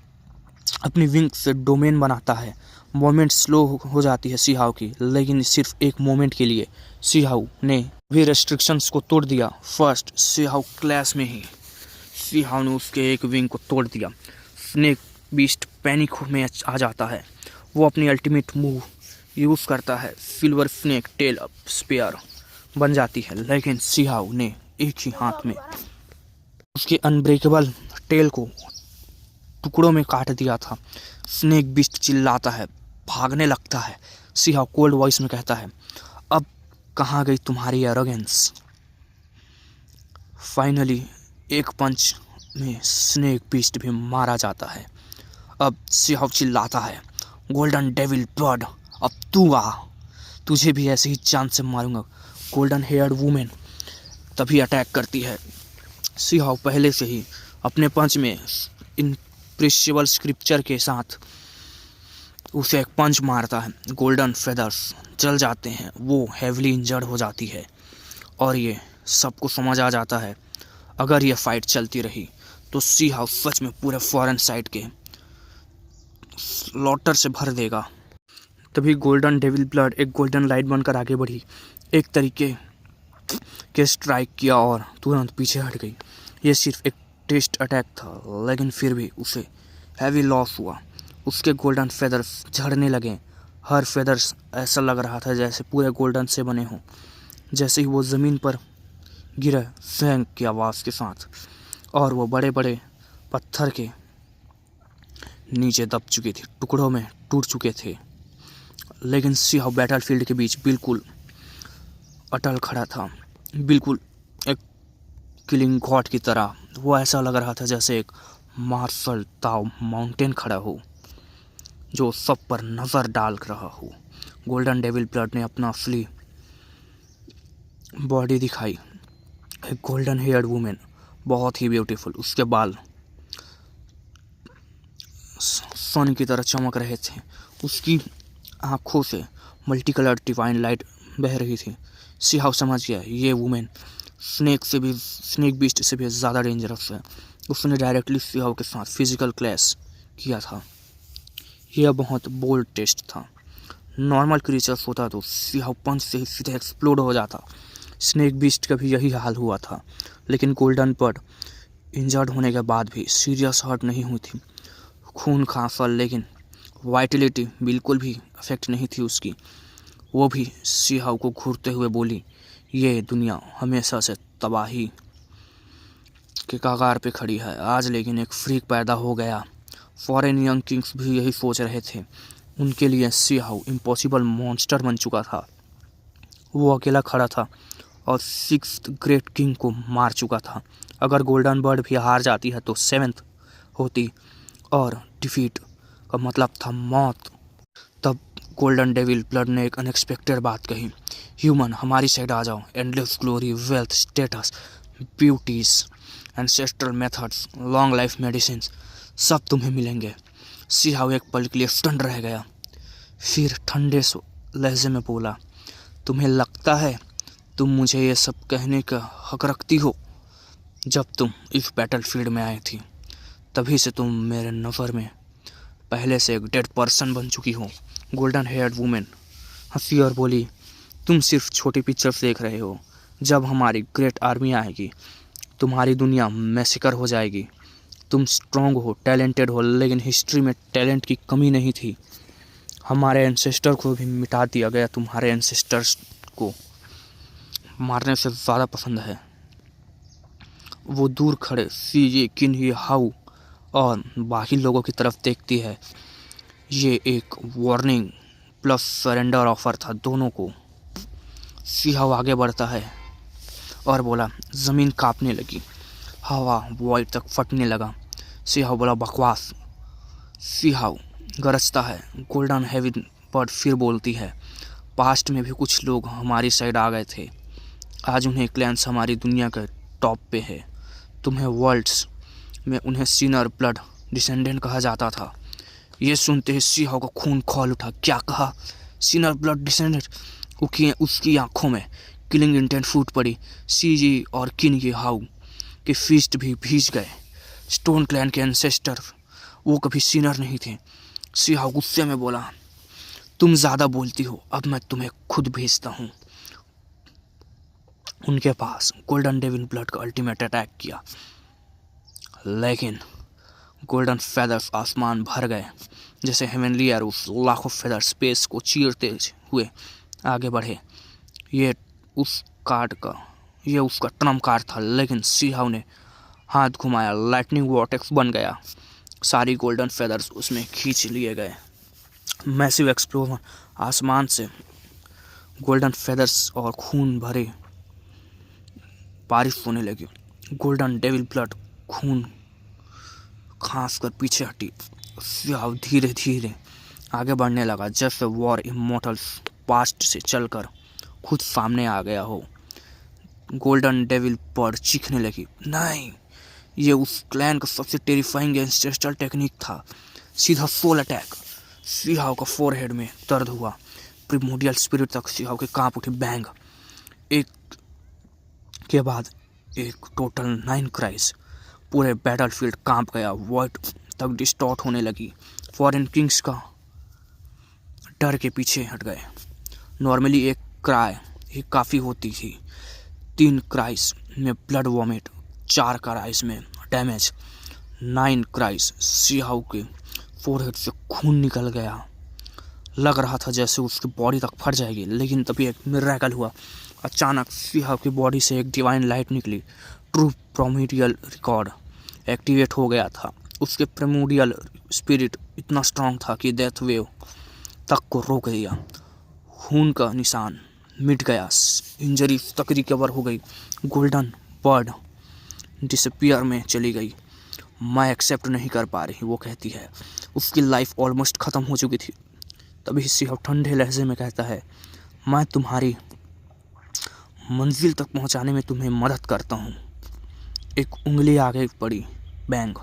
अपनी विंग से डोमेन बनाता है। मोमेंट स्लो हो जाती है सी हाउ की, लेकिन सिर्फ एक मोमेंट के लिए। सी हाउ ने भी रेस्ट्रिक्शंस को तोड़ दिया। फर्स्ट सी हाउ क्लैश में ही सी हाउ ने उसके एक विंग को तोड़ दिया। स्नेक बीस्ट पैनिक में आ जाता है। वो अपनी अल्टीमेट मूव यूज़ करता है। Silver snake tail up spear बन जाती है, लेकिन सी हाउ ने एक ही हाथ में उसके अनब्रेकेबल टेल को टुकड़ों में काट दिया था। स्नेक बीस्ट चिल्लाता है, भागने लगता है। सी हाउ कोल्ड वॉइस में कहता है, अब कहाँ गई तुम्हारी एरोगेंस? फाइनली एक पंच में स्नेक बीस्ट भी मारा जाता है। अब सी हाउ चिल्लाता है, गोल्डन डेविल ब्लड, अब तू आ, तुझे भी ऐसे ही जान से मारूंगा। गोल्डन हेयर्ड वुमेन तभी अटैक करती है। सी हाउ पहले से ही अपने पंच में इनप्रेसिबल स्क्रिप्चर के साथ उसे एक पंच मारता है। गोल्डन फेदर्स जल जाते हैं। वो हेवली इंजर्ड हो जाती है और ये सबको समझ आ जाता है अगर ये फाइट चलती रही तो सी हाउ सच में पूरे फॉरेन साइड के स्लॉटर से भर देगा। तभी गोल्डन डेविल ब्लड एक गोल्डन लाइट बनकर आगे बढ़ी। एक तरीके के स्ट्राइक किया और तुरंत पीछे हट गई। ये सिर्फ एक टेस्ट अटैक था, लेकिन फिर भी उसे हैवी लॉस हुआ। उसके गोल्डन फेदर्स झड़ने लगे। हर फेदर्स ऐसा लग रहा था जैसे पूरे गोल्डन से बने हों। जैसे ही वो ज़मीन पर गिरा फैंग की आवाज़ के साथ, और वो बड़े बड़े पत्थर के नीचे दब चुके थे, टुकड़ों में टूट चुके थे। लेकिन सिंह बैटलफील्ड के बीच बिल्कुल अटल खड़ा था, बिल्कुल एक किलिंग गॉड की तरह। वो ऐसा लग रहा था जैसे एक मार्शल ताओ माउंटेन खड़ा हो जो सब पर नज़र डाल रहा हो। गोल्डन डेविल ब्लड ने अपना असली बॉडी दिखाई। एक गोल्डन हेयर्ड वुमेन, बहुत ही ब्यूटीफुल। उसके बाल सन की तरह चमक रहे थे। उसकी आँखों से मल्टी कलर डिवाइन लाइट बह रही थी। सिहाव समझ गया ये वुमेन स्नेक बीस्ट से भी ज़्यादा डेंजरस है। उसने डायरेक्टली सिहाव के साथ फिजिकल क्लैश किया था। यह बहुत बोल्ड टेस्ट था। नॉर्मल क्रीचर्स होता तो सिहाव पंच से ही सीधे एक्सप्लोड हो जाता। स्नेक बीस्ट का भी यही हाल हुआ था, लेकिन गोल्डन बर्ड इंजर्ड होने के बाद भी सीरियस हर्ट नहीं हुई थी। खून खांसा, लेकिन वाइटलिटी बिल्कुल भी अफेक्ट नहीं थी उसकी। वो भी सिहाव को घूरते हुए बोली, ये दुनिया हमेशा से तबाही के कगार पे खड़ी है आज, लेकिन एक फ्रीक पैदा हो गया। फॉरेन यंग किंग्स भी यही सोच रहे थे। उनके लिए सिहाव इम्पॉसिबल मॉन्स्टर बन चुका था। वो अकेला खड़ा था और 6th ग्रेट किंग को मार चुका था। अगर गोल्डन बर्ड भी हार जाती है तो 7th होती, और डिफीट का मतलब था मौत। तब गोल्डन डेविल ब्लड ने एक अनएक्सपेक्टेड बात कही, ह्यूमन हमारी साइड आ जाओ। Endless glory, wealth, status, beauties, ancestral methods, long life medicine, सब तुम्हें मिलेंगे। सिहाव एक पल के लिए स्टन रह गया, फिर ठंडे लहजे में बोला, तुम्हें लगता है तुम मुझे ये सब कहने का हक रखती हो? जब तुम इस बैटलफील्ड में आई थी तभी से तुम मेरे नज़र में पहले से एक डेड पर्सन बन चुकी हो। गोल्डन हेयर्ड वुमेन हंसी और बोली, तुम सिर्फ छोटी पिक्चर्स देख रहे हो। जब हमारी ग्रेट आर्मी आएगी तुम्हारी दुनिया मैसेकर हो जाएगी। तुम स्ट्रांग हो, टैलेंटेड हो, लेकिन हिस्ट्री में टैलेंट की कमी नहीं थी। हमारे एंसेस्टर को भी मिटा दिया गया। तुम्हारे एंसेस्टर्स को मारने से ज़्यादा पसंद है। वो दूर खड़े सीजे, किन्ही, हाउ और बाकी लोगों की तरफ देखती है। ये एक वार्निंग प्लस सरेंडर ऑफर था दोनों को। सिहाव आगे बढ़ता है और बोला, ज़मीन कांपने लगी, हवा वॉइड तक फटने लगा। सिहाव बोला, बकवास। सिहाव गरजता है। गोल्डन हेवी बर्ड फिर बोलती है, पास्ट में भी कुछ लोग हमारी साइड आ गए थे। आज उन्हें क्लैंस हमारी दुनिया के टॉप पे है। तुम्हें वर्ल्ड्स में उन्हें सीनर ब्लड डिसेंडेंट कहा जाता था। ये सुनते ही सिहाव का खून खौल उठा। क्या कहा? सीनर ब्लड डिसेंडेंट? उसकी आंखों में किलिंग इंटेंट फूट पड़ी। सीजी और किन्ही हाउ के फीस्ट भी भीज गए। स्टोन क्लैन के एंसेस्टर वो कभी सीनर नहीं थे। सिहाव गुस्से में बोला, तुम ज़्यादा बोलती हो, अब मैं तुम्हें खुद भेजता हूँ उनके पास। गोल्डन डेविल ब्लड का अल्टीमेट अटैक किया, लेकिन गोल्डन फेदर्स आसमान भर गए। जैसे हेवनली एरोस लाखों फेदर स्पेस को चीरते हुए आगे बढ़े। ये उसका ट्रम्प कार्ड था, लेकिन सिहाव ने हाथ घुमाया, लाइटनिंग वॉर्टेक्स बन गया। सारी गोल्डन फेदर्स उसमें खींच लिए गए। मैसिव एक्सप्लोजन, आसमान से गोल्डन फेदर्स और खून भरे बारिश होने लगी। गोल्डन डेविल ब्लड खून खांस कर पीछे हटी। सिहाव धीरे धीरे आगे बढ़ने लगा, जैसे वॉर इमोर्टल्स पास्ट से चलकर खुद सामने आ गया हो। गोल्डन डेविल बर्ड चीखने लगी, नहीं, ये उस क्लैन का सबसे टेरिफाइंग एंसेस्ट्रल टेक्निक था, सीधा सोल अटैक। सिहाव का फोरहेड में दर्द हुआ, प्रिमोडियल स्पिरिट तक सिहाव के कांप उठे। बैंग, एक के बाद एक टोटल 9 क्राइज। पूरे बैटलफील्ड कांप गया, वॉइड तक डिस्टॉर्ट होने लगी। फॉरेन किंग्स का डर के पीछे हट गए। नॉर्मली एक क्राई ही काफ़ी होती थी, 3 क्राइस में ब्लड वॉमिट, 4 क्राइस में डैमेज, 9 क्राइस। सिहाउ के फोरहेड से खून निकल गया। लग रहा था जैसे उसकी बॉडी तक फट जाएगी, लेकिन तभी एक मिरेकल हुआ। अचानक सिहाउ की बॉडी से एक डिवाइन लाइट निकली। ट्रू प्रोमिडियल रिकॉर्ड एक्टिवेट हो गया था। उसके प्रेमोडियल स्पिरिट इतना स्ट्रांग था कि डेथ वेव तक को रोक दिया। खून का निशान मिट गया, इंजरी तक रिकवर हो गई। गोल्डन बर्ड डिसअपियर में चली गई। मैं एक्सेप्ट नहीं कर पा रही, वो कहती है। उसकी लाइफ ऑलमोस्ट ख़त्म हो चुकी थी। तभी सिहाउ ठंडे लहजे में कहता है, मैं तुम्हारी मंजिल तक पहुंचाने में तुम्हें मदद करता हूं। एक उंगली आगे पड़ी, बैंग।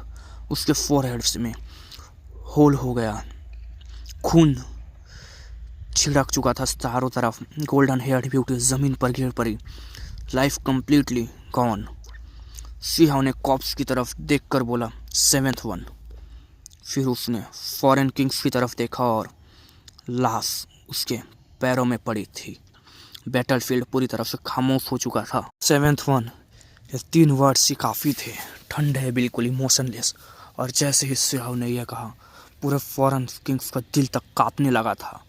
उसके फोरहेड में होल हो गया। खून छिड़क चुका था चारों तरफ। गोल्डन हेयर ब्यूटी जमीन पर गिर पड़ी। Life completely gone. सिहाउ ने कॉप्स की तरफ देखकर बोला, 7th वन। फिर उसने फॉरेन किंग्स की तरफ देखा और लाश उसके पैरों में पड़ी थी। बैटलफील्ड पूरी तरह से खामोश हो चुका था। 7th वन, ये 3 वर्ड्स ही काफ़ी थे। ठंडे, बिल्कुल इमोशनलेस। और जैसे ही सिहाउ ने यह कहा, पूरे फॉरेन किंग्स का दिल तक कांपने लगा था।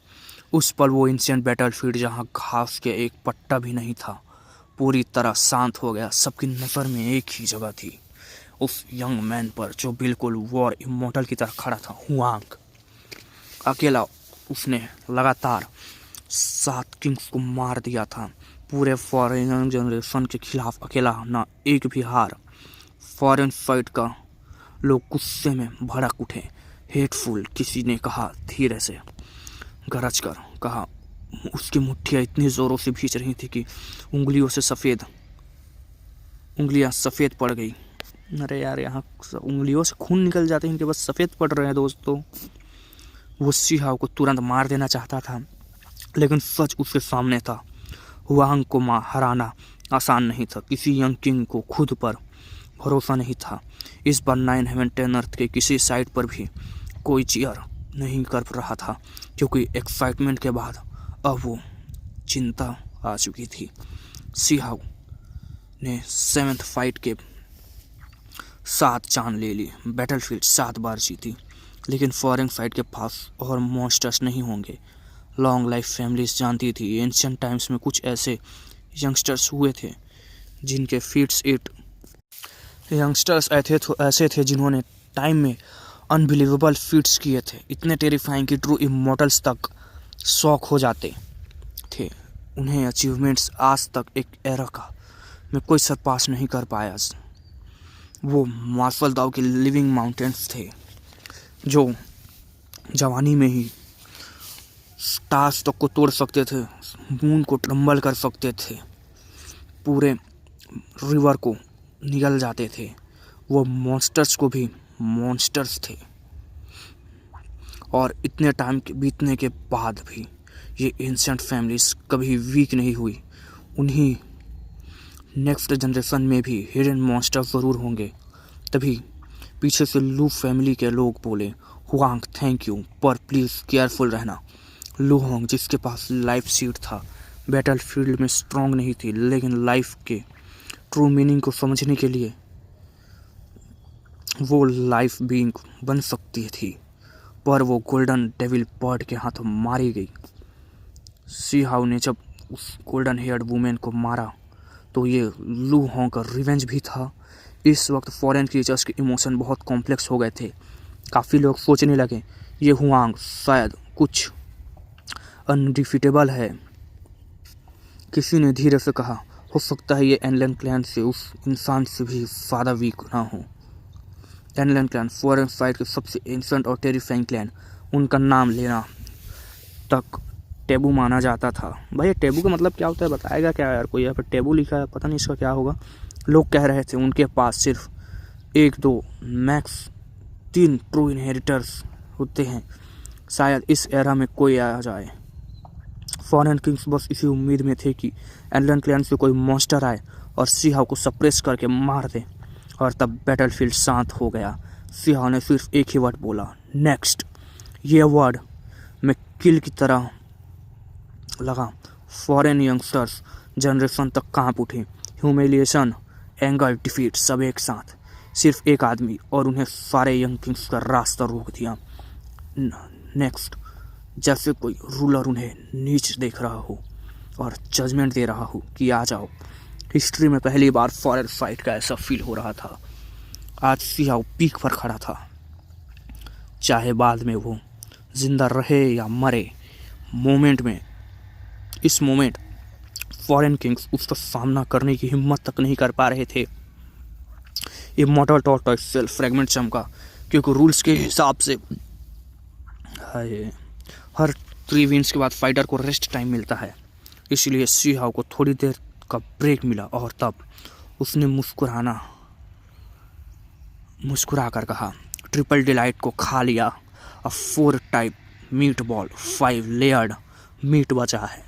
उस पल वो एंशिएंट बैटलफील्ड जहाँ घास के एक पट्टा भी नहीं था, पूरी तरह शांत हो गया। सबकी नज़र में एक ही जगह थी, उस यंग मैन पर जो बिल्कुल वॉर इमोर्टल की तरह खड़ा था, हुआंग। अकेला उसने लगातार 7 किंग्स को मार दिया था। पूरे फॉरेन जनरेशन के खिलाफ अकेला, ना एक भी हार। फॉरेन फाइट का लोग गुस्से में भड़क उठे। हेटफुल, किसी ने कहा। धीरे से गरज कर कहा। उसकी मुट्ठियाँ इतनी ज़ोरों से भींच रही थी कि उंगलियां सफ़ेद पड़ गई। अरे यार, यहाँ उंगलियों से खून निकल जाते हैं, इनके बस सफ़ेद पड़ रहे हैं दोस्तों। वो सिहाउ को तुरंत मार देना चाहता था, लेकिन सच उसके सामने था। हुआंग को हराना आसान नहीं था। किसी यंग किंग को खुद पर भरोसा नहीं था। इस बार 9 हेवन 10 अर्थ के किसी साइड पर भी कोई चीयर नहीं कर रहा था, क्योंकि एक्साइटमेंट के बाद अब वो चिंता आ चुकी थी। सिहाउ ने 7th फाइट के 7 चांद ले ली। बैटलफील्ड 7 बार जीती, लेकिन फॉरेन फाइट के पास और मॉन्स्टर्स नहीं होंगे। लॉन्ग लाइफ फैमिलीज जानती थी, एंशिएंट टाइम्स में कुछ ऐसे यंगस्टर्स हुए थे जिनके फीट्स ऐसे थे जिन्होंने टाइम में अनबिलीवेबल फीट्स किए थे, इतने टेरिफाइंग कि ट्रू इमॉर्टल्स तक शॉक हो जाते थे। उन्हें अचीवमेंट्स आज तक एक एरा का में कोई सरपास नहीं कर पाया। वो मार्शल दाव के लिविंग माउंटेन्स थे, जो जवानी में ही स्टार्स तक को तोड़ सकते थे, मून को ट्रम्बल कर सकते थे, पूरे रिवर को निगल जाते थे। वो मॉन्स्टर्स को भी मॉन्स्टर्स थे। और इतने टाइम के बीतने के बाद भी ये एंशिएंट फैमिलीज कभी वीक नहीं हुई। उन्हीं नेक्स्ट जनरेशन में भी हिडन मॉन्स्टर्स ज़रूर होंगे। तभी पीछे से लू फैमिली के लोग बोले, हुआंग थैंक यू, पर प्लीज़ केयरफुल रहना। लू होंग, जिसके पास लाइफ सीट था, बैटलफील्ड में स्ट्रांग नहीं थी, लेकिन लाइफ के ट्रू मीनिंग को समझने के लिए वो लाइफ बीइंग बन सकती थी, पर वो गोल्डन डेविल बर्ड के हाथों मारी गई। सिहाउ ने जब उस गोल्डन हेयर्ड वुमेन को मारा तो ये लू होंग का रिवेंज भी था। इस वक्त फॉरेन क्रीचर्स के इमोशन बहुत कॉम्प्लेक्स हो गए थे। काफ़ी लोग सोचने लगे, ये हुआंग शायद कुछ अनडिफिटेबल है। किसी ने धीरे से कहा, हो सकता है ये एनलन क्लैन से उस इंसान से भी ज़्यादा वीक ना हो। एनलन क्लैन फॉरेन फाइट के सबसे एंशिएंट और टेरिफाइंग क्लैन, उनका नाम लेना तक टेबू माना जाता था। भाई ये टेबू का मतलब क्या होता है, बताएगा क्या यार कोई? यहाँ पर टेबू लिखा है, पता नहीं इसका क्या होगा। लोग कह रहे थे उनके पास सिर्फ 1-2 मैक्स 3 ट्रू इनहेरिटर्स होते हैं, शायद इस एरा में कोई आ जाए। फॉरेन किंग्स बस इसी उम्मीद में थे कि एनलन क्लैन से कोई मॉन्स्टर आए और सिहाउ को सप्रेस करके मार दे। और तब बैटलफील्ड शांत हो गया। सिहाउ ने सिर्फ एक ही वर्ड बोला, नेक्स्ट। ये वर्ड में किल की तरह लगा। फॉरेन यंगस्टर्स जनरेशन तक कांप उठे। ह्यूमिलिएशन, एंगर, डिफीट सब एक साथ। सिर्फ एक आदमी और उन्हें सारे यंग किंग्स का रास्ता रोक दिया। नेक्स्ट, जैसे कोई रूलर उन्हें नीच देख रहा हो और जजमेंट दे रहा हो कि आ जाओ। हिस्ट्री में पहली बार फॉरेन फाइट का ऐसा फील हो रहा था। आज सियाओ पीक पर खड़ा था। चाहे बाद में वो जिंदा रहे या मरे, इस मोमेंट फॉरेन किंग्स उसका सामना करने की हिम्मत तक नहीं कर पा रहे थे। इमॉर्टल टॉर्टॉइस सेल्फ फ्रेगमेंट चमका, क्योंकि रूल्स के हिसाब से हर 3 विन्स के बाद फाइटर को रेस्ट टाइम मिलता है। इसलिए सियाओ को थोड़ी देर का ब्रेक मिला और तब उसने मुस्कुरा कर कहा, ट्रिपल डिलाइट को खा लिया। अब 4 type meat ball 5 layered meat बचा है।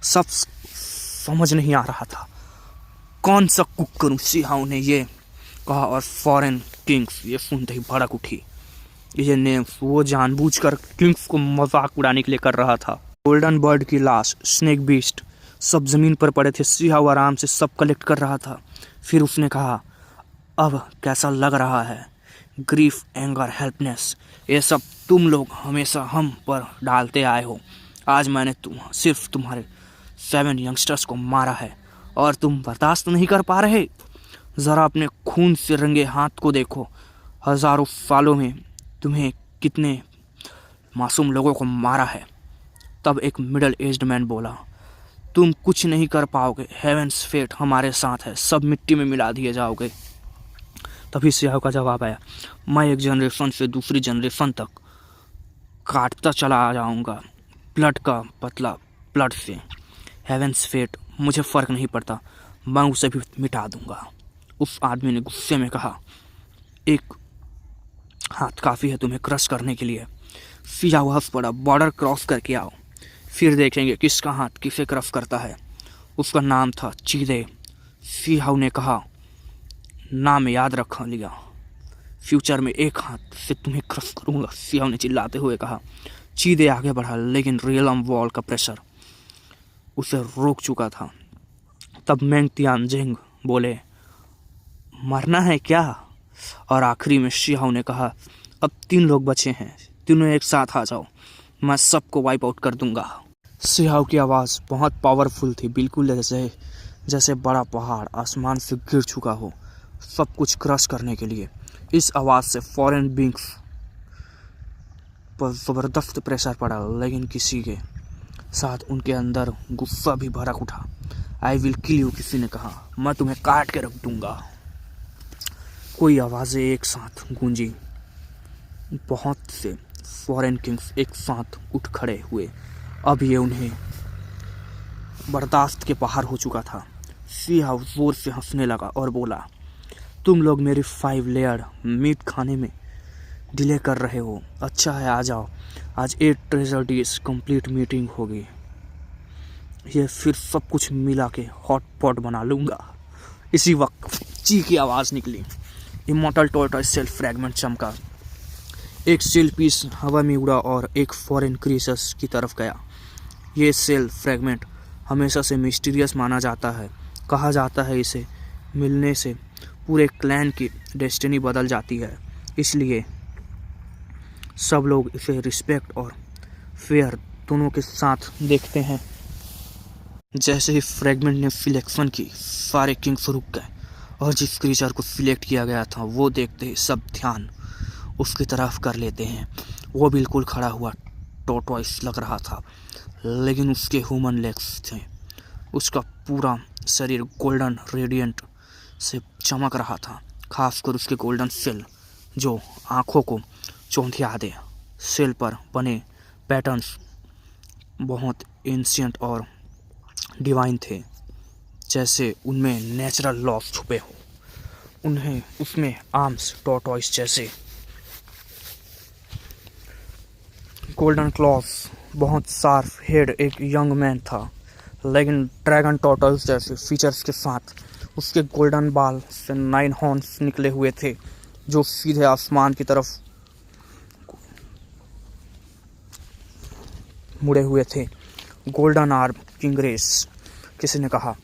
सब समझ नहीं आ रहा था कौन सा कुक करूं। सियाओ ने ये कहा और फॉरेन किंग्स ये सुनते ही भड़क उठी। ये नेम्स वो जानबूझकर किंग्स को मजाक उड़ाने के लिए कर रहा था। गोल्डन बर्ड की लाश, स्नेक बीस्ट सब जमीन पर पड़े थे। सियाओ आराम से सब कलेक्ट कर रहा था। फिर उसने कहा, अब कैसा लग रहा है? ग्रीफ, एंगर, हेल्पनेस, ये सब तुम लोग हमेशा हम पर डालते आए हो। आज मैंने सिर्फ तुम्हारे 7 यंगस्टर्स को मारा है और तुम बर्दाश्त नहीं कर पा रहे। ज़रा अपने खून से रंगे हाथ को देखो। हज़ारों सालों में तुम्हें कितने मासूम लोगों को मारा है। तब एक मिडल एज्ड मैन बोला, तुम कुछ नहीं कर पाओगे। हेवेंस फेट हमारे साथ है, सब मिट्टी में मिला दिए जाओगे। तभी सियाओ का जवाब आया, मैं एक जनरेशन से दूसरी जनरेशन तक काटता चला आ जाऊंगा, ब्लड का पतला ब्लड से। हेवेंस फेट मुझे फ़र्क नहीं पड़ता, मैं उसे भी मिटा दूंगा। उस आदमी ने गुस्से में कहा, एक हाथ काफ़ी है तुम्हें क्रश करने के लिए। सियाओ हंस पड़ा, बॉर्डर क्रॉस करके आओ, फिर देखेंगे किसका हाथ किसे क्रश करता है। उसका नाम था चीदे। सियाओ ने कहा, नाम याद रख लिया, फ्यूचर में एक हाथ से तुम्हें क्रश करूंगा। सियाओ ने चिल्लाते हुए कहा। चीदे आगे बढ़ा, लेकिन रियलम वॉल का प्रेशर उसे रोक चुका था। तब मेंग तियानजिंग बोले, मरना है क्या? और आखिरी में सियाओ ने कहा, अब 3 लोग बचे हैं, तीनों एक साथ आ जाओ, मैं सबको वाइप आउट कर दूंगा। सियाओ की आवाज़ बहुत पावरफुल थी, बिल्कुल जैसे बड़ा पहाड़ आसमान से गिर चुका हो, सब कुछ क्रश करने के लिए। इस आवाज़ से फॉरेन बींग्स पर ज़बरदस्त प्रेशर पड़ा, लेकिन किसी के साथ उनके अंदर गुस्सा भी भड़क उठा। आई विल किल यू, किसी ने कहा, मैं तुम्हें काट के रख दूंगा। कोई आवाज़ें एक साथ गूंजी। बहुत से फॉरेन किंग्स एक साथ उठ खड़े हुए। अब ये उन्हें बर्दाश्त के बाहर हो चुका था। सियाओ जोर से हंसने लगा और बोला, तुम लोग मेरी 5 लेयर मीट खाने में डिले कर रहे हो। अच्छा है, आ जाओ, आज 8 ट्रेजर डिश कंप्लीट मीटिंग होगी। ये फिर सब कुछ मिला के हॉट पॉट बना लूँगा। इसी वक्त ची की आवाज़ निकली। इमॉर्टल टॉर्टॉइस सेल फ्रैगमेंट चमका। एक सेल पीस हवा में उड़ा और एक फॉरेन क्रीचर्स की तरफ गया। ये सेल फ्रैगमेंट हमेशा से मिस्टीरियस माना जाता है। कहा जाता है इसे मिलने से पूरे क्लैन की डेस्टिनी बदल जाती है। इसलिए सब लोग इसे रिस्पेक्ट और फेयर दोनों के साथ देखते हैं। जैसे ही फ्रैगमेंट ने सिलेक्शन की, सारे किंग्स रुक गए और जिस क्रीचर को सिलेक्ट किया गया था वो देखते ही सब ध्यान उसकी तरफ कर लेते हैं। वो बिल्कुल खड़ा हुआ टॉर्टॉइस लग रहा था, लेकिन उसके ह्यूमन लेग्स थे। उसका पूरा शरीर गोल्डन रेडिएंट से चमक रहा था, खासकर उसके गोल्डन सेल जो आँखों को चौंधिया दे। सेल पर बने पैटर्न्स बहुत एंशिएंट और डिवाइन थे, जैसे उनमें नेचुरल लॉस छुपे हो। उसमें आर्म्स टॉर्टॉइस जैसे, गोल्डन क्लॉज, बहुत शार्प हेड एक यंग मैन था, लेकिन ड्रैगन टॉर्टॉइस जैसे फीचर्स के साथ। उसके गोल्डन बाल से 9 हॉर्न्स निकले हुए थे जो सीधे आसमान की तरफ मुड़े हुए थे। गोल्डन आर्म किंग रेस, किसी ने कहा,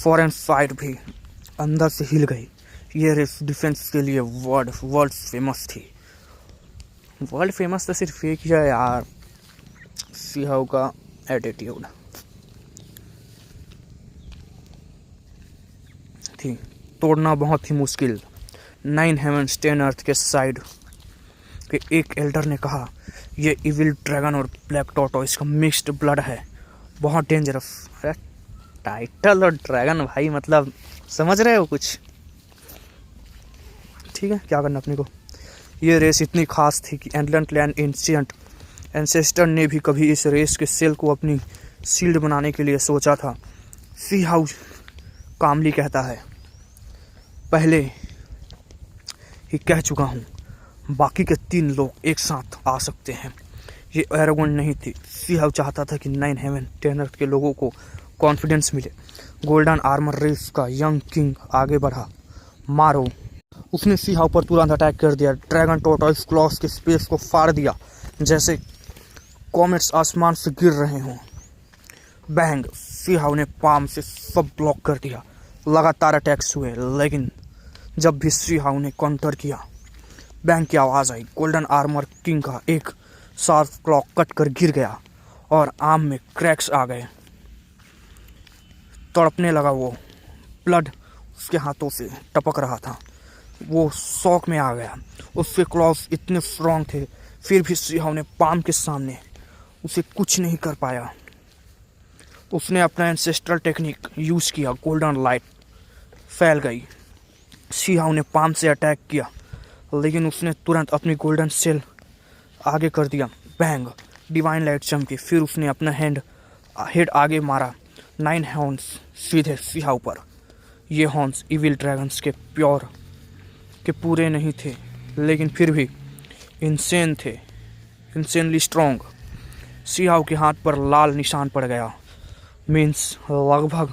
फॉरेन साइड भी अंदर से हिल गई। ये रेस डिफेंस के लिए वर्ल्ड फेमस थी। वर्ल्ड फेमस तो सिर्फ एक ही है यार, सीहाउ का एटीट्यूड थी। तोड़ना बहुत ही मुश्किल। 9 हेवंस 10 अर्थ के साइड के एक एल्डर ने कहा, ये इविल ड्रैगन और ब्लैक टॉर्टोइस का मिक्स्ड ब्लड है, बहुत डेंजरस। अरे टाइटल और ड्रैगन भाई, मतलब समझ रहे हो कुछ? ठीक है, क्या करना अपने को। ये रेस इतनी खास थी कि एंडलैंड लैंड एंशिएंट एंसेस्टर ने भी कभी इस रेस के सेल को अपनी शील्ड बनाने के लिए सोचा था। सीहाउ कामली कहता है, पहले ही कह चुका हूँ, बाकी के 3 लोग एक साथ आ सकते हैं। ये एरोगेंट नहीं थी। सीहाउ चाहता था कि 9 हेवन 10 अर्थ के लोगों को कॉन्फिडेंस मिले। गोल्डन आर्मर रेस का यंग किंग आगे बढ़ा। मारो। उसने सीहाउ पर तुरंत अटैक कर दिया। ड्रैगन टॉर्टोइस क्लॉस के स्पेस को फाड़ दिया जैसे कॉमेट्स आसमान से गिर रहे हों। बैंग। सीहाउ ने पाम से सब ब्लॉक कर दिया। लगातार अटैक्स हुए, लेकिन जब भी सीहाउ ने काउंटर किया, बैंग की आवाज़ आई। गोल्डन आर्मर किंग का एक शार्प क्लॉक कट कर गिर गया और आर्म में क्रैक्स आ गए। तड़पने लगा वो। ब्लड उसके हाथों से टपक रहा था। वो शॉक में आ गया। उसके क्लॉज इतने स्ट्रॉन्ग थे, फिर भी सीहाउ ने पाम के सामने उसे कुछ नहीं कर पाया। उसने अपना एंसेस्ट्रल टेक्निक यूज़ किया। गोल्डन लाइट फैल गई। सीहाउ ने पाम से अटैक किया, लेकिन उसने तुरंत अपनी गोल्डन सेल आगे कर दिया। बैंग। डिवाइन लाइट चमकी। फिर उसने अपना हेड आगे मारा। 9 हॉर्न्स सीधे सीहाउ पर। ये हॉर्न्स इविल ड्रैगन्स के पूरे नहीं थे, लेकिन फिर भी इंसेनली स्ट्रॉन्ग। सीहाउ के हाथ पर लाल निशान पड़ गया। मीन्स लगभग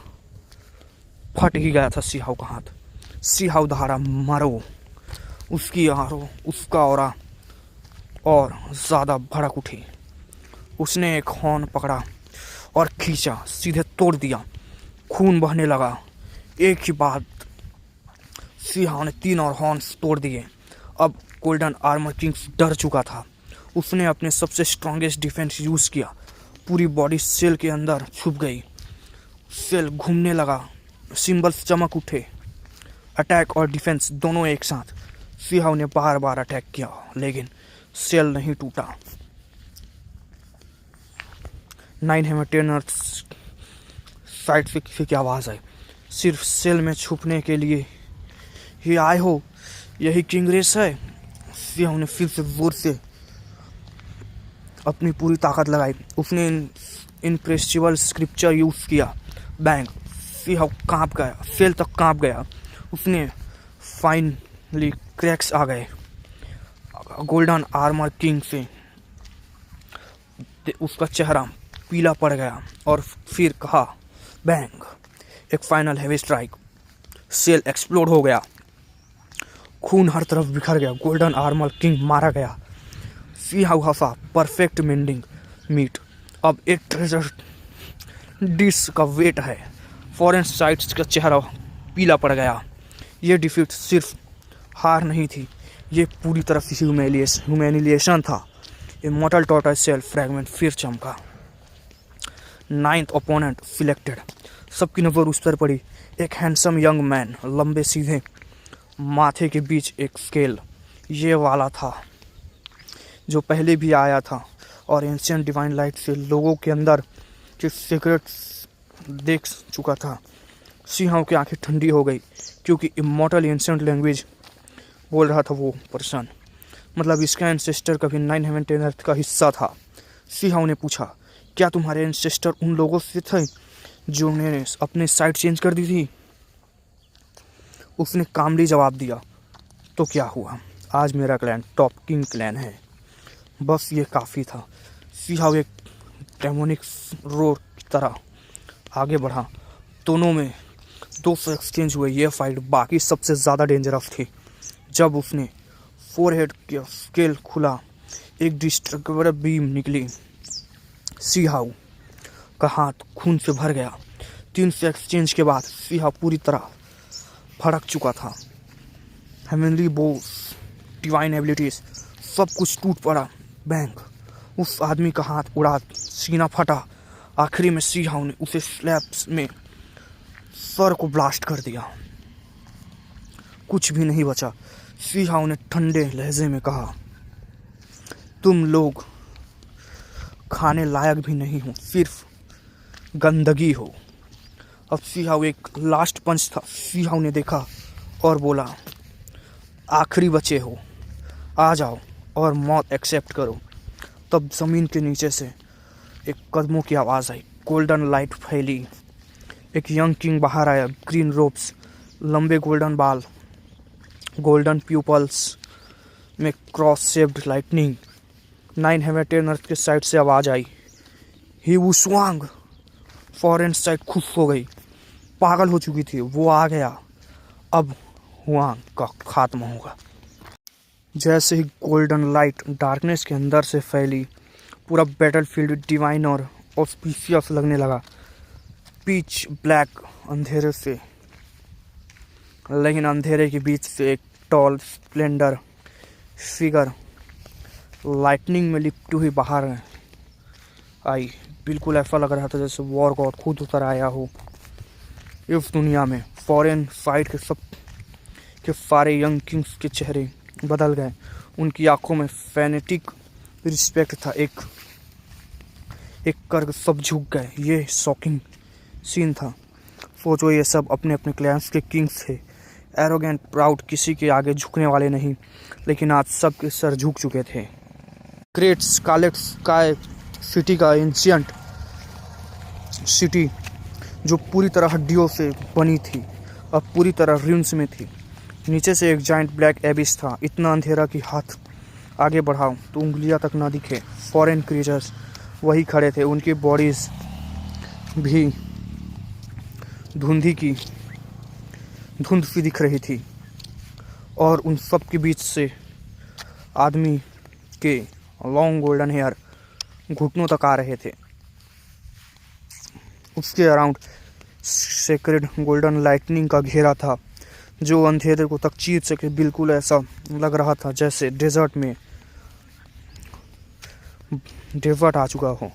फट ही गया था सीहाउ का हाथ। सीहाउ दहाड़ा, मारो। उसका ऑरा और ज़्यादा भड़क उठी। उसने एक हॉर्न पकड़ा और खींचा, सीधे तोड़ दिया। खून बहने लगा। एक ही बात, सीहाउ ने 3 और हॉर्न्स तोड़ दिए। अब गोल्डन आर्मर किंग्स डर चुका था। उसने अपने सबसे स्ट्रॉन्गेस्ट डिफेंस यूज़ किया। पूरी बॉडी सेल के अंदर छुप गई। सेल घूमने लगा। सिंबल्स चमक उठे। अटैक और डिफेंस दोनों एक साथ। सीहाउ ने बार बार अटैक किया, लेकिन सेल नहीं टूटा। 9 हेवन 10 अर्थ साइड से किसी की आवाज़ आई, सिर्फ सेल में छुपने के लिए ही आए हो? यही किंग रेस है? सीहाउ ने फिर से जोर से अपनी पूरी ताकत लगाई। उसने इनप्रेसिबल स्क्रिप्चर यूज़ किया। बैंग। सीहाउ कांप गया। सेल तक कांप गया। उसने फाइनली क्रैक्स आ गए। गोल्डन आर्मर किंग से उसका चेहरा पीला पड़ गया और फिर कहा, बैंग। एक final heavy strike. Cell explode हो गया। खून हर तरफ बिखर गया। गोल्डन आर्मर किंग मारा गया। सीहाउ हंसा, परफेक्ट मेंडिंग मीट। अब एक ट्रेजर डिश का वेट है। फॉरेन साइट्स का चेहरा पीला पड़ गया। ये डिफीट सिर्फ हार नहीं थी, ये पूरी तरह से ह्यूमैनिलेशन था। इमॉर्टल टॉर्टोइस सेल फ्रैगमेंट फिर चमका। 9th opponent selected. सबकी नज़र उस पर पड़ी। एक हैंडसम यंग मैन, लंबे सीधे माथे के बीच एक स्केल। ये वाला था जो पहले भी आया था और एंशिएंट डिवाइन लाइट से लोगों के अंदर के सीक्रेट्स देख चुका था। सीहाउ की आंखें ठंडी हो गई, क्योंकि इमॉर्टल एंशिएंट लैंग्वेज बोल रहा था वो पर्सन। मतलब इसका एंसेस्टर कभी 9 हेवन 10 अर्थ का हिस्सा था। सीहाउ ने पूछा, क्या तुम्हारे एंसेस्टर उन लोगों से थे जो ने अपने साइड चेंज कर दी थी? उसने कामली जवाब दिया, तो क्या हुआ, आज मेरा क्लैन टॉप किंग क्लैन है, बस ये काफ़ी था। सीहाउ एक डेमोनिक रोर की तरह आगे बढ़ा। दोनों में 200 एक्सचेंज हुए। ये फाइट बाकी सबसे ज़्यादा डेंजरस थी। जब उसने फोरहेड का स्केल खुला, एक डिस्ट्रक्टिबल बीम निकली। सीहाउ का हाथ खून से भर गया। 3 से एक्सचेंज के बाद सिहा पूरी तरह भड़क चुका था। हेवनली बोस, डिवाइन एबिलिटीज, सब कुछ टूट पड़ा। बैंक उस आदमी का हाथ उड़ा, सीना फटा। आखिरी में सिहा ने उसे स्लैब्स में सर को ब्लास्ट कर दिया। कुछ भी नहीं बचा। सिहा ने ठंडे लहजे में कहा, तुम लोग खाने लायक भी नहीं हो, सिर्फ गंदगी हो। अब सिहा एक लास्ट पंच था। सिहा ने देखा और बोला, आखिरी बचे हो, आ जाओ और मौत एक्सेप्ट करो। तब जमीन के नीचे से एक कदमों की आवाज़ आई। गोल्डन लाइट फैली। एक यंग किंग बाहर आया। ग्रीन रोब्स, लंबे गोल्डन बाल, गोल्डन प्यूपल्स में क्रॉस शेप्ड लाइटनिंग। 9 हेवन अर्थ के साइड से आवाज़ आई, ही वो स्वांग। फॉरेन साइड खुश हो गई, पागल हो चुकी थी। वो आ गया। अब हुआंग का खात्मा होगा। जैसे ही गोल्डन लाइट डार्कनेस के अंदर से फैली, पूरा बैटलफील्ड डिवाइन और ऑस्पिशियस लगने लगा। पिच ब्लैक अंधेरे से, लेकिन अंधेरे के बीच से एक टॉल स्प्लेंडर फिगर लाइटनिंग में लिपटी हुई बाहर आई। बिल्कुल ऐसा लग रहा था जैसे वॉर गॉड खुद उतर आया हो इस दुनिया में। फॉरेन साइड के सारे यंग किंग्स के चेहरे बदल गए। उनकी आंखों में फैनेटिक रिस्पेक्ट था। एक कर सब झुक गए। ये शॉकिंग सीन था। सोचो, ये सब अपने अपने क्लैंस के किंग्स थे। एरोगेंट, प्राउड, किसी के आगे झुकने वाले नहीं, लेकिन आज सबके सर झुक चुके थे। ग्रेट स्कारलेट स्काई सिटी का एंशिएंट सिटी, जो पूरी तरह हड्डियों से बनी थी, अब पूरी तरह रूइंस में थी। नीचे से एक जाइंट ब्लैक एबिस था, इतना अंधेरा कि हाथ आगे बढ़ाओ तो उंगलियां तक ना दिखे। फॉरेन क्रीचर्स वही खड़े थे, उनकी बॉडीज भी धुंध सी दिख रही थी, और उन सब के बीच से आदमी के लॉन्ग गोल्डन हेयर घुटनों तक आ रहे थे। उसके अराउंड सेक्रेड गोल्डन लाइटनिंग का घेरा था, जो अंधेरे को तक चीर सके। बिल्कुल ऐसा लग रहा था जैसे डेजर्ट आ चुका हो।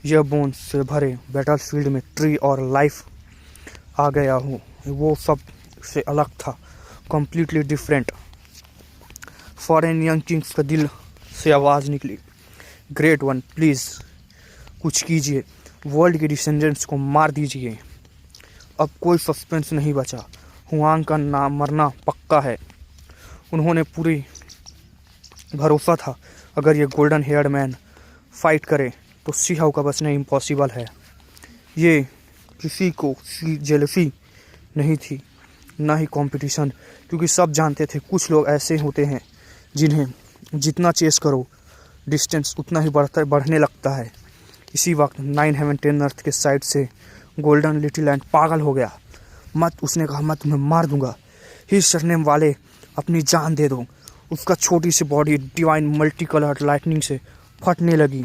यह बोन से भरे बैटलफील्ड में ट्री और लाइफ आ गया हो। वो सब से अलग था, completely different. Foreign young Kings का दिल से आवाज़ निकली, ग्रेट वन, प्लीज़ कुछ कीजिए, वर्ल्ड के डिसेंडेंट्स को मार दीजिए। अब कोई सस्पेंस नहीं बचा। हुआंग का नाम मरना पक्का है। उन्होंने पूरी भरोसा था, अगर ये गोल्डन हेयर्ड मैन फाइट करे तो सिहाउ का बचना इम्पॉसिबल है। ये किसी को जेलसी नहीं थी, ना ही कंपटीशन, क्योंकि सब जानते थे कुछ लोग ऐसे होते हैं जिन्हें जितना चेस करो डिस्टेंस उतना ही बढ़ने लगता है। इसी वक्त 9 हेवन 10 अर्थ के साइड से गोल्डन लिटिल एंड पागल हो गया। मत, उसने कहा, मैं तुम्हें मार दूंगा। ही सरनेम वाले, अपनी जान दे दो। उसका छोटी सी body divine multi coloured lightning से फटने लगी।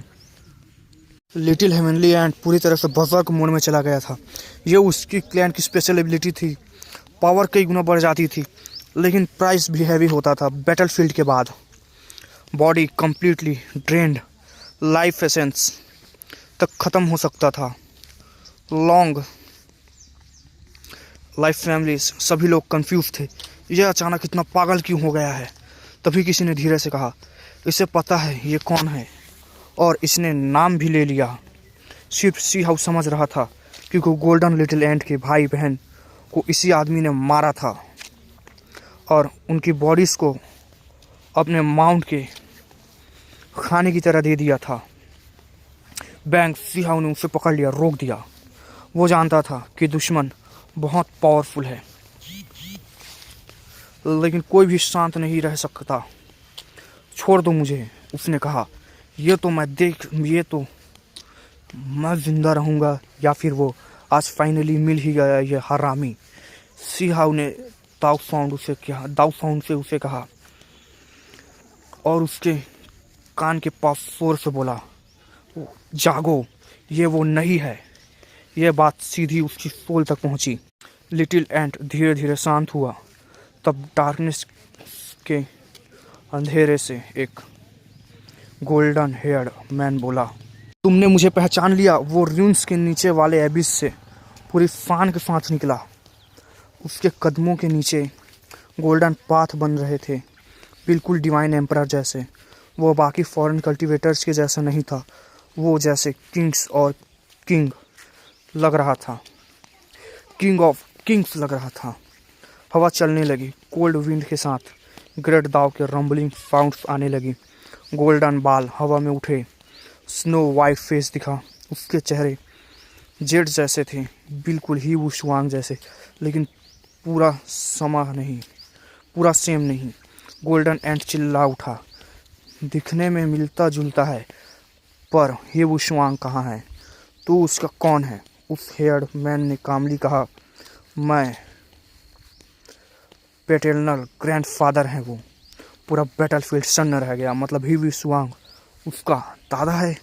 लिटिल हेवनली एंड पूरी तरह से बर्सर्क मोड में चला गया था। ये उसकी क्लैन की स्पेशल एबिलिटी थी। पावर कई गुना बढ़ जाती थी, लेकिन प्राइस भी हैवी होता था। बैटलफील्ड के बाद body completely drained, life essence तक ख़त्म हो सकता था। लॉन्ग लाइफ फैमिलीज, सभी लोग कंफ्यूज थे। यह अचानक इतना पागल क्यों हो गया है? तभी किसी ने धीरे से कहा, इसे पता है ये कौन है, और इसने नाम भी ले लिया। सिर्फ सिहाउ समझ रहा था, क्योंकि गोल्डन लिटिल एंड के भाई बहन को इसी आदमी ने मारा था और उनकी बॉडीज़ को अपने माउंट के खाने की तरह दे दिया था। बैंक सिहाउ ने उसे पकड़ लिया, रोक दिया। वो जानता था कि दुश्मन बहुत पावरफुल है, लेकिन कोई भी शांत नहीं रह सकता। छोड़ दो मुझे, उसने कहा। ये तो मैं जिंदा रहूँगा, या फिर वो आज फाइनली मिल ही गया ये हरामी। सिहाउ ने दाउ साउंड से उसे कहा, और उसके कान के पास जोर से बोला, जागो, ये वो नहीं है, यह बात सीधी उसकी सोल तक पहुंची। लिटिल एंट धीरे धीरे शांत हुआ। तब डार्कनेस के अंधेरे से एक गोल्डन हेयर्ड मैन बोला, तुमने मुझे पहचान लिया। वो र्यून्स के नीचे वाले एबिस से पूरी शान के साथ निकला। उसके कदमों के नीचे गोल्डन पाथ बन रहे थे, बिल्कुल डिवाइन एम्परर जैसे। वो बाकी फॉरेन कल्टीवेटर्स के जैसा नहीं था, वो जैसे किंग्स और किंग लग रहा था, किंग ऑफ किंग्स लग रहा था। हवा चलने लगी कोल्ड विंड के साथ। ग्रेट दाव के रंबलिंग साउंड्स आने लगी। गोल्डन बाल हवा में उठे। स्नो वाइट फेस दिखा। उसके चेहरे जेड जैसे थे, बिल्कुल ही वो शुआंग जैसे, लेकिन पूरा सेम नहीं। गोल्डन एंट चिल्ला उठा, दिखने में मिलता जुलता है, पर ये वो शुआंग कहाँ है? तू उसका कौन है? उस हेयर्ड मैन ने कामली कहा, मैं पेटर्नल ग्रैंडफादर हैं वो। पूरा बैटलफील्ड सन्न रह गया। मतलब ही शुआंग उसका दादा है।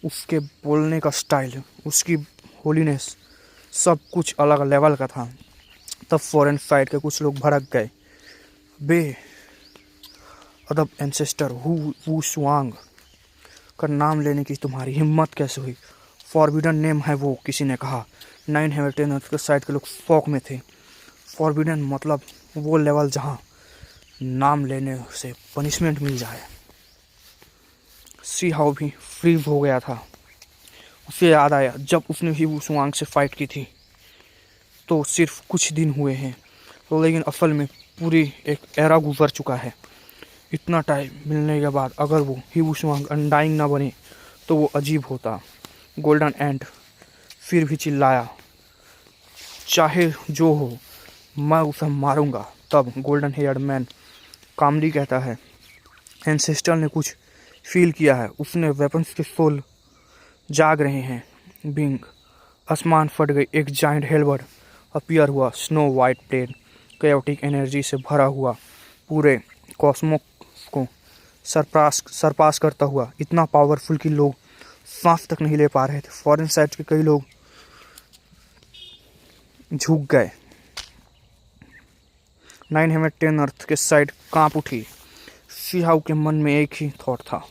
उसके बोलने का स्टाइल, उसकी होलीनेस, सब कुछ अलग लेवल का था। तब फॉरेन साइड के कुछ लोग भड़क गए। बे अदब एंसेस्टर वू शुआंग का नाम लेने की तुम्हारी हिम्मत कैसे हुई? फॉरबिडन नेम है वो, किसी ने कहा। 9 के साइड के लोग शौक में थे। फॉरबिडन मतलब वो लेवल जहाँ नाम लेने से पनिशमेंट मिल जाए। सी हाउ भी फ्रीज हो गया था। उसे याद आया जब उसने ही वो शुआंग से फाइट की थी तो सिर्फ कुछ दिन हुए हैं, लेकिन असल में पूरी एक एरा गुजर चुका है। इतना टाइम मिलने के बाद अगर वो ही वो शुआंग अनडाइंग ना बने तो वो अजीब होता। गोल्डन एंट फिर भी चिल्लाया, चाहे जो हो मैं उसे मारूंगा। तब गोल्डन हेयर्ड मैन कामली कहता है, एंसेस्टर ने कुछ फील किया है। उसने वेपन्स के सोल जाग रहे हैं। बिंग आसमान फट गई। एक जाइंट हेलबर्ड अपीयर हुआ। Snow white plain chaotic energy से भरा हुआ, पूरे कॉस्मोस को सरपास करता हुआ, इतना पावरफुल कि लोग सांस तक नहीं ले पा रहे थे। फॉरेन साइड के कई लोग झुक गए। 910 अर्थ के साइड कांप उठी। सिहाउ के मन में एक ही थॉट था,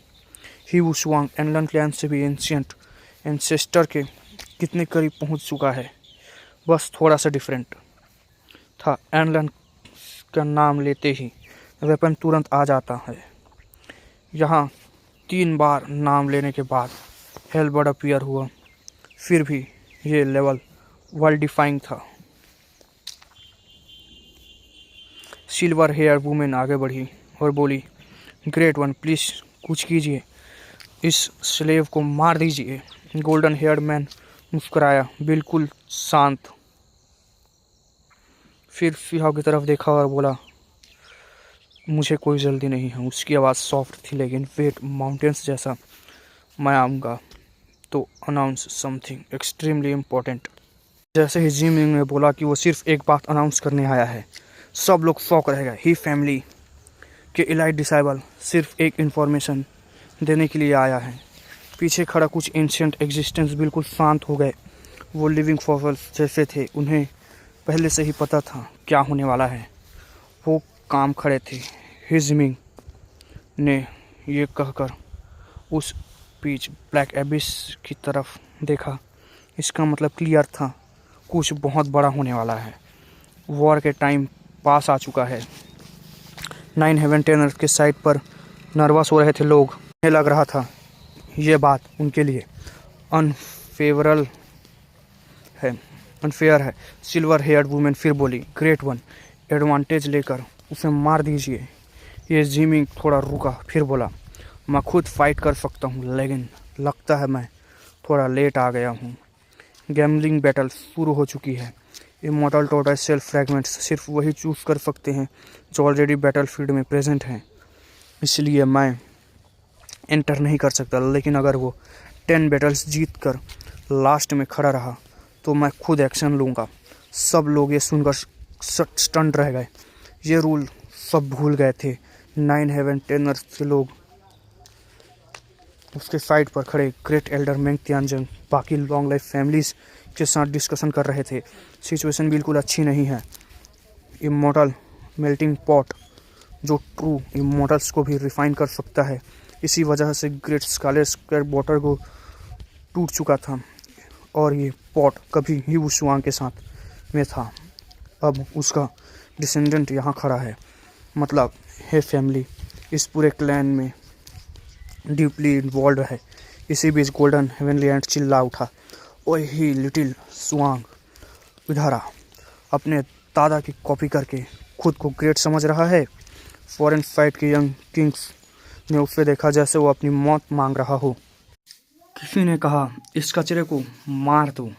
ही वो शुआंग एनलन क्लैन से भी एंशिएंट एंसेस्टर के कितने करीब पहुंच चुका है, बस थोड़ा सा डिफरेंट था। एनलन का नाम लेते ही वेपन तुरंत आ जाता है। यहाँ 3 बार नाम लेने के बाद हेलबर्ड अपीयर हुआ। फिर भी ये लेवल वर्ल्ड डिफाइंग था। सिल्वर हेयर वुमेन आगे बढ़ी और बोली, ग्रेट वन प्लीज कुछ कीजिए, इस स्लेव को मार दीजिए। गोल्डन हेयर्ड मैन मुस्कुराया, बिल्कुल शांत। फिर सिहाव की तरफ देखा और बोला, मुझे कोई जल्दी नहीं है। उसकी आवाज़ सॉफ्ट थी लेकिन वेट माउंटेन्स जैसा। मैं आऊँगा तो अनाउंस समथिंग एक्सट्रीमली इम्पोर्टेंट। जैसे ही जिमिंग ने बोला कि वो सिर्फ एक बात अनाउंस करने आया है, सब लोग शौक रह गए। ही फैमिली के इलाइट डिसाइबल सिर्फ एक इन्फॉर्मेशन देने के लिए आया है। पीछे खड़ा कुछ एंशिएंट एग्जिस्टेंस बिल्कुल शांत हो गए। वो लिविंग फॉसिल्स जैसे थे, उन्हें पहले से ही पता था क्या होने वाला है। वो काम खड़े थे। हिजमिंग ने ये कहकर उस बीच ब्लैक एबिस की तरफ देखा। इसका मतलब क्लियर था, कुछ बहुत बड़ा होने वाला है। वॉर के टाइम पास आ चुका है। 910 के साइड पर नर्वस हो रहे थे लोग। उन्हें लग रहा था ये बात उनके लिए अनफेयर है। सिल्वर हेयर्ड वुमेन फिर बोली, ग्रेट वन एडवांटेज लेकर उसे मार दीजिए। ये जिमिंग थोड़ा रुका, फिर बोला, मैं खुद फाइट कर सकता हूँ, लेकिन लगता है मैं थोड़ा लेट आ गया हूँ। गैम्बलिंग बैटल शुरू हो चुकी है। इमॉर्टल टोटल सेल्फ फ्रैगमेंट्स सिर्फ वही चूज़ कर सकते हैं जो ऑलरेडी बैटल फील्ड में प्रेजेंट हैं। इसलिए मैं एंटर नहीं कर सकता, लेकिन अगर वो 10 बैटल्स जीत कर लास्ट में खड़ा रहा तो मैं खुद एक्शन लूँगा। सब लोग ये सुनकर स्टंट रह गए। ये रूल सब भूल गए थे। 910 के लोग उसके साइड पर खड़े ग्रेट एल्डर मेंग तियानजंग बाकी लॉन्ग लाइफ फैमिलीज के साथ डिस्कशन कर रहे थे। सिचुएशन बिल्कुल अच्छी नहीं है। इमॉर्टल मेल्टिंग पॉट जो ट्रू इमॉर्टल्स को भी रिफाइन कर सकता है, इसी वजह से ग्रेट स्कारलेट स्क्वायर वाटर को टूट चुका था और ये पॉट कभी ही उस वांग के साथ में था। अब उसका डिसेंडेंट यहाँ खड़ा है। मतलब है फैमिली इस पूरे क्लैन में डीपली इन्वॉल्व है। इसी बीच गोल्डन हेवनली एंड चिल्ला उठा, ओए ही लिटिल स्वांग, इधर आ। अपने दादा की कॉपी करके खुद को ग्रेट समझ रहा है। फॉरेन फाइट के यंग किंग्स ने उसे देखा जैसे वो अपनी मौत मांग रहा हो। किसी ने कहा, इस कचरे को मार दो,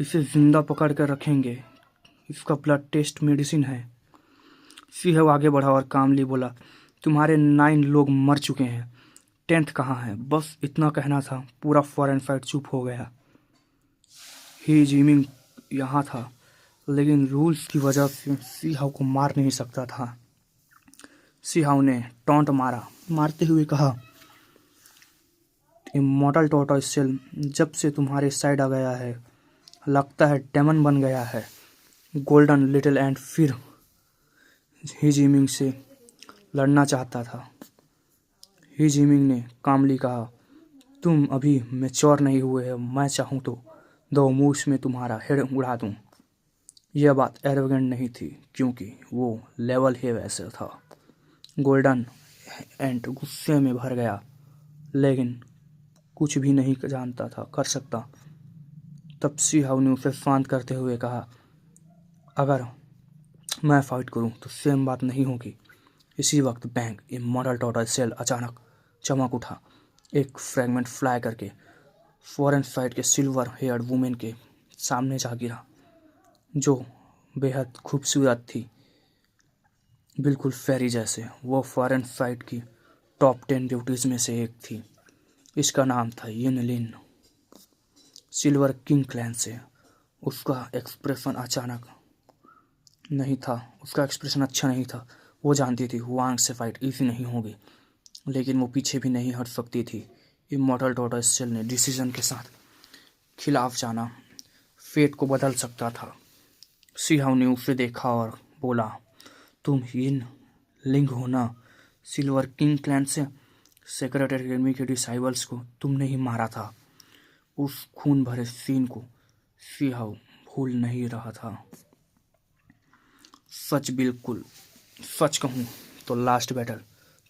इसे जिंदा पकड़ कर रखेंगे, इसका ब्लड टेस्ट मेडिसिन है। सिंह आगे बढ़ा और कामली बोला, तुम्हारे 9 लोग मर चुके हैं, 10th कहाँ है? बस इतना कहना था। पूरा फॉरेन फाइट चुप हो गया। ही जिमिंग यहाँ था, लेकिन रूल्स की वजह से सिहाव को मार नहीं सकता था। सिहाव ने टॉन्ट मारते हुए कहा, इमॉर्टल टॉर्टोइस सेल जब से तुम्हारे साइड आ गया है, लगता है डेमन बन गया है। गोल्डन लिटिल एंड फिर ही जिमिंग से लड़ना चाहता था। ही जिमिंग ने कामली कहा, तुम अभी मैच्योर नहीं हुए हो, मैं चाहूँ तो 2 मूव्स में तुम्हारा हेड उड़ा दूँ। यह बात एरोगेंट नहीं थी क्योंकि वो लेवल ही वैसे था। गोल्डन एंड गुस्से में भर गया, लेकिन कुछ भी नहीं जानता था कर सकता। तब सिहाव ने उसे शांत करते हुए कहा, अगर मैं फाइट करूं तो सेम बात नहीं होगी। इसी वक्त बैंग इमॉर्टल टॉर्टोइस सेल अचानक चमक उठा, एक फ्रैगमेंट फ्लाई करके फॉरेन फाइट के सिल्वर हेयर्ड वुमेन के सामने जा गिरा, जो बेहद खूबसूरत थी, बिल्कुल फेरी जैसे। वो फॉरेन फाइट की टॉप 10 ब्यूटीज में से एक थी। इसका नाम था यिनलिन, सिल्वर किंग क्लैन से। उसका एक्सप्रेशन अच्छा नहीं था। वो जानती थी वांग से फाइट इजी नहीं होगी, लेकिन वो पीछे भी नहीं हट सकती थी। इमॉर्टल टॉर्टोइस सेल ने डिसीजन के साथ खिलाफ जाना फेट को बदल सकता था। सिहाव ने उसे देखा और बोला, तुम यिन लिंग हो ना, सिल्वर किंग क्लैन से। सेक्रेट एकेडमी के डिसाइबल्स को तुमने ही मारा था। उस खून भरे सीन को सिहाव भूल नहीं रहा था। बिल्कुल सच कहूँ तो लास्ट बैटल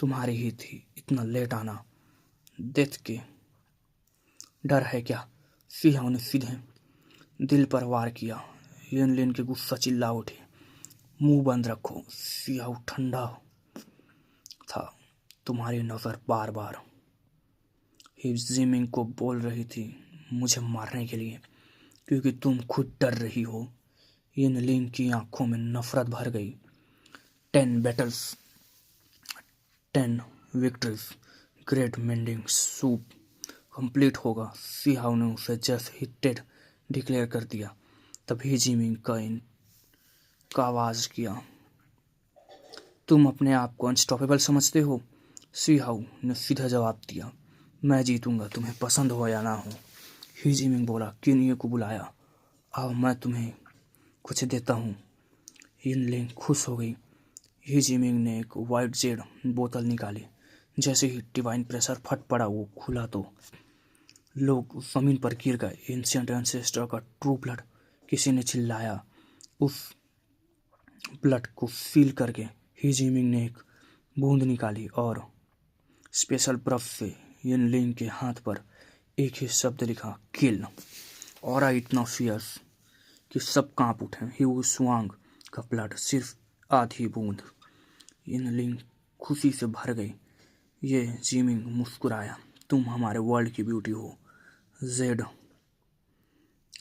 तुम्हारी ही थी। इतना लेट आना डेथ के डर है क्या? सिहाव ने सीधे दिल पर वार किया। यिनलिन के गुस्सा चिल्ला उठे, मुंह बंद रखो। सिहाव ठंडा था। तुम्हारी नजर बार बार ही जिमिंग को बोल रही थी मुझे मारने के लिए, क्योंकि तुम खुद डर रही हो। यिनलिन की आंखों में नफरत भर गई। 10 battles, 10 victories, great mending soup complete होगा। सिहाव ने उसे जैसे ही डेड डिक्लेयर कर दिया, तभी जिमिंग का आवाज किया, तुम अपने आप को अनस्टॉपेबल समझते हो? सिहाव ने सीधा जवाब दिया, मैं जीतूंगा, तुम्हें पसंद हो या ना हो। ही जिमिंग बोला, किन्हीं को बुलाया, आओ मैं तुम्हें कुछ देता हूँ। यिनलिन खुश हो गई। ही जिमिंग ने एक वाइट जेड बोतल निकाली। जैसे ही डिवाइन प्रेशर फट पड़ा, वो खुला तो लोग जमीन पर गिर गए। एंशिएंट एंसेस्टर का ट्रू ब्लड, किसी ने चिल्लाया। उस ब्लड को फील करके ही जिमिंग ने एक बूंद निकाली और स्पेशल बर्फ से यिनलिन के हाथ पर एक ही शब्द लिखा, किल। और इतना फियर्स कि सब कांप उठे। ही स्वांग का ब्लड सिर्फ आधी बूंद। यिनलिन खुशी से भर गई। ये जिमिंग मुस्कुराया, तुम हमारे वर्ल्ड की ब्यूटी हो, जेड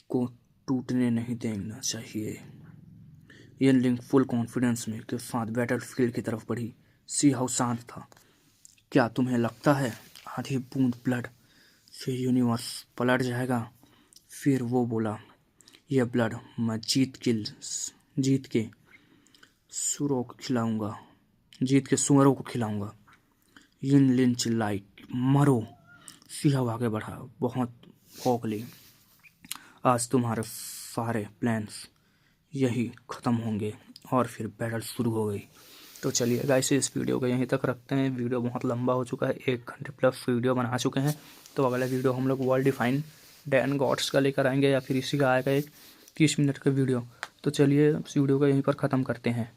को टूटने नहीं देना चाहिए। यिनलिन फुल कॉन्फिडेंस में के साथ बैटल फील्ड की तरफ बढ़ी। सिहाव शांत था। क्या तुम्हें लगता है आधी बूंद ब्लड से यूनिवर्स पलट जाएगा? फिर वो बोला, यह ब्लड मैं जीत के सुअरों को खिलाऊंगा। यिन लिन चिल्लाई, मरो। सिंह आगे बढ़ा, बहुत ओगली। आज तुम्हारे सारे प्लान्स यही ख़त्म होंगे। और फिर बैटल शुरू हो गई। तो चलिए गाइस, इस वीडियो को यहीं तक रखते हैं। वीडियो बहुत लंबा हो चुका है, 1 घंटे प्लस वीडियो बना चुके हैं। तो अगला वीडियो हम लोग वर्ल्ड डिफाइन डैन गॉड्स का लेकर आएंगे, या फिर इसी का आएगा एक 30 मिनट का वीडियो। तो चलिए इस वीडियो को यहीं पर ख़त्म करते हैं।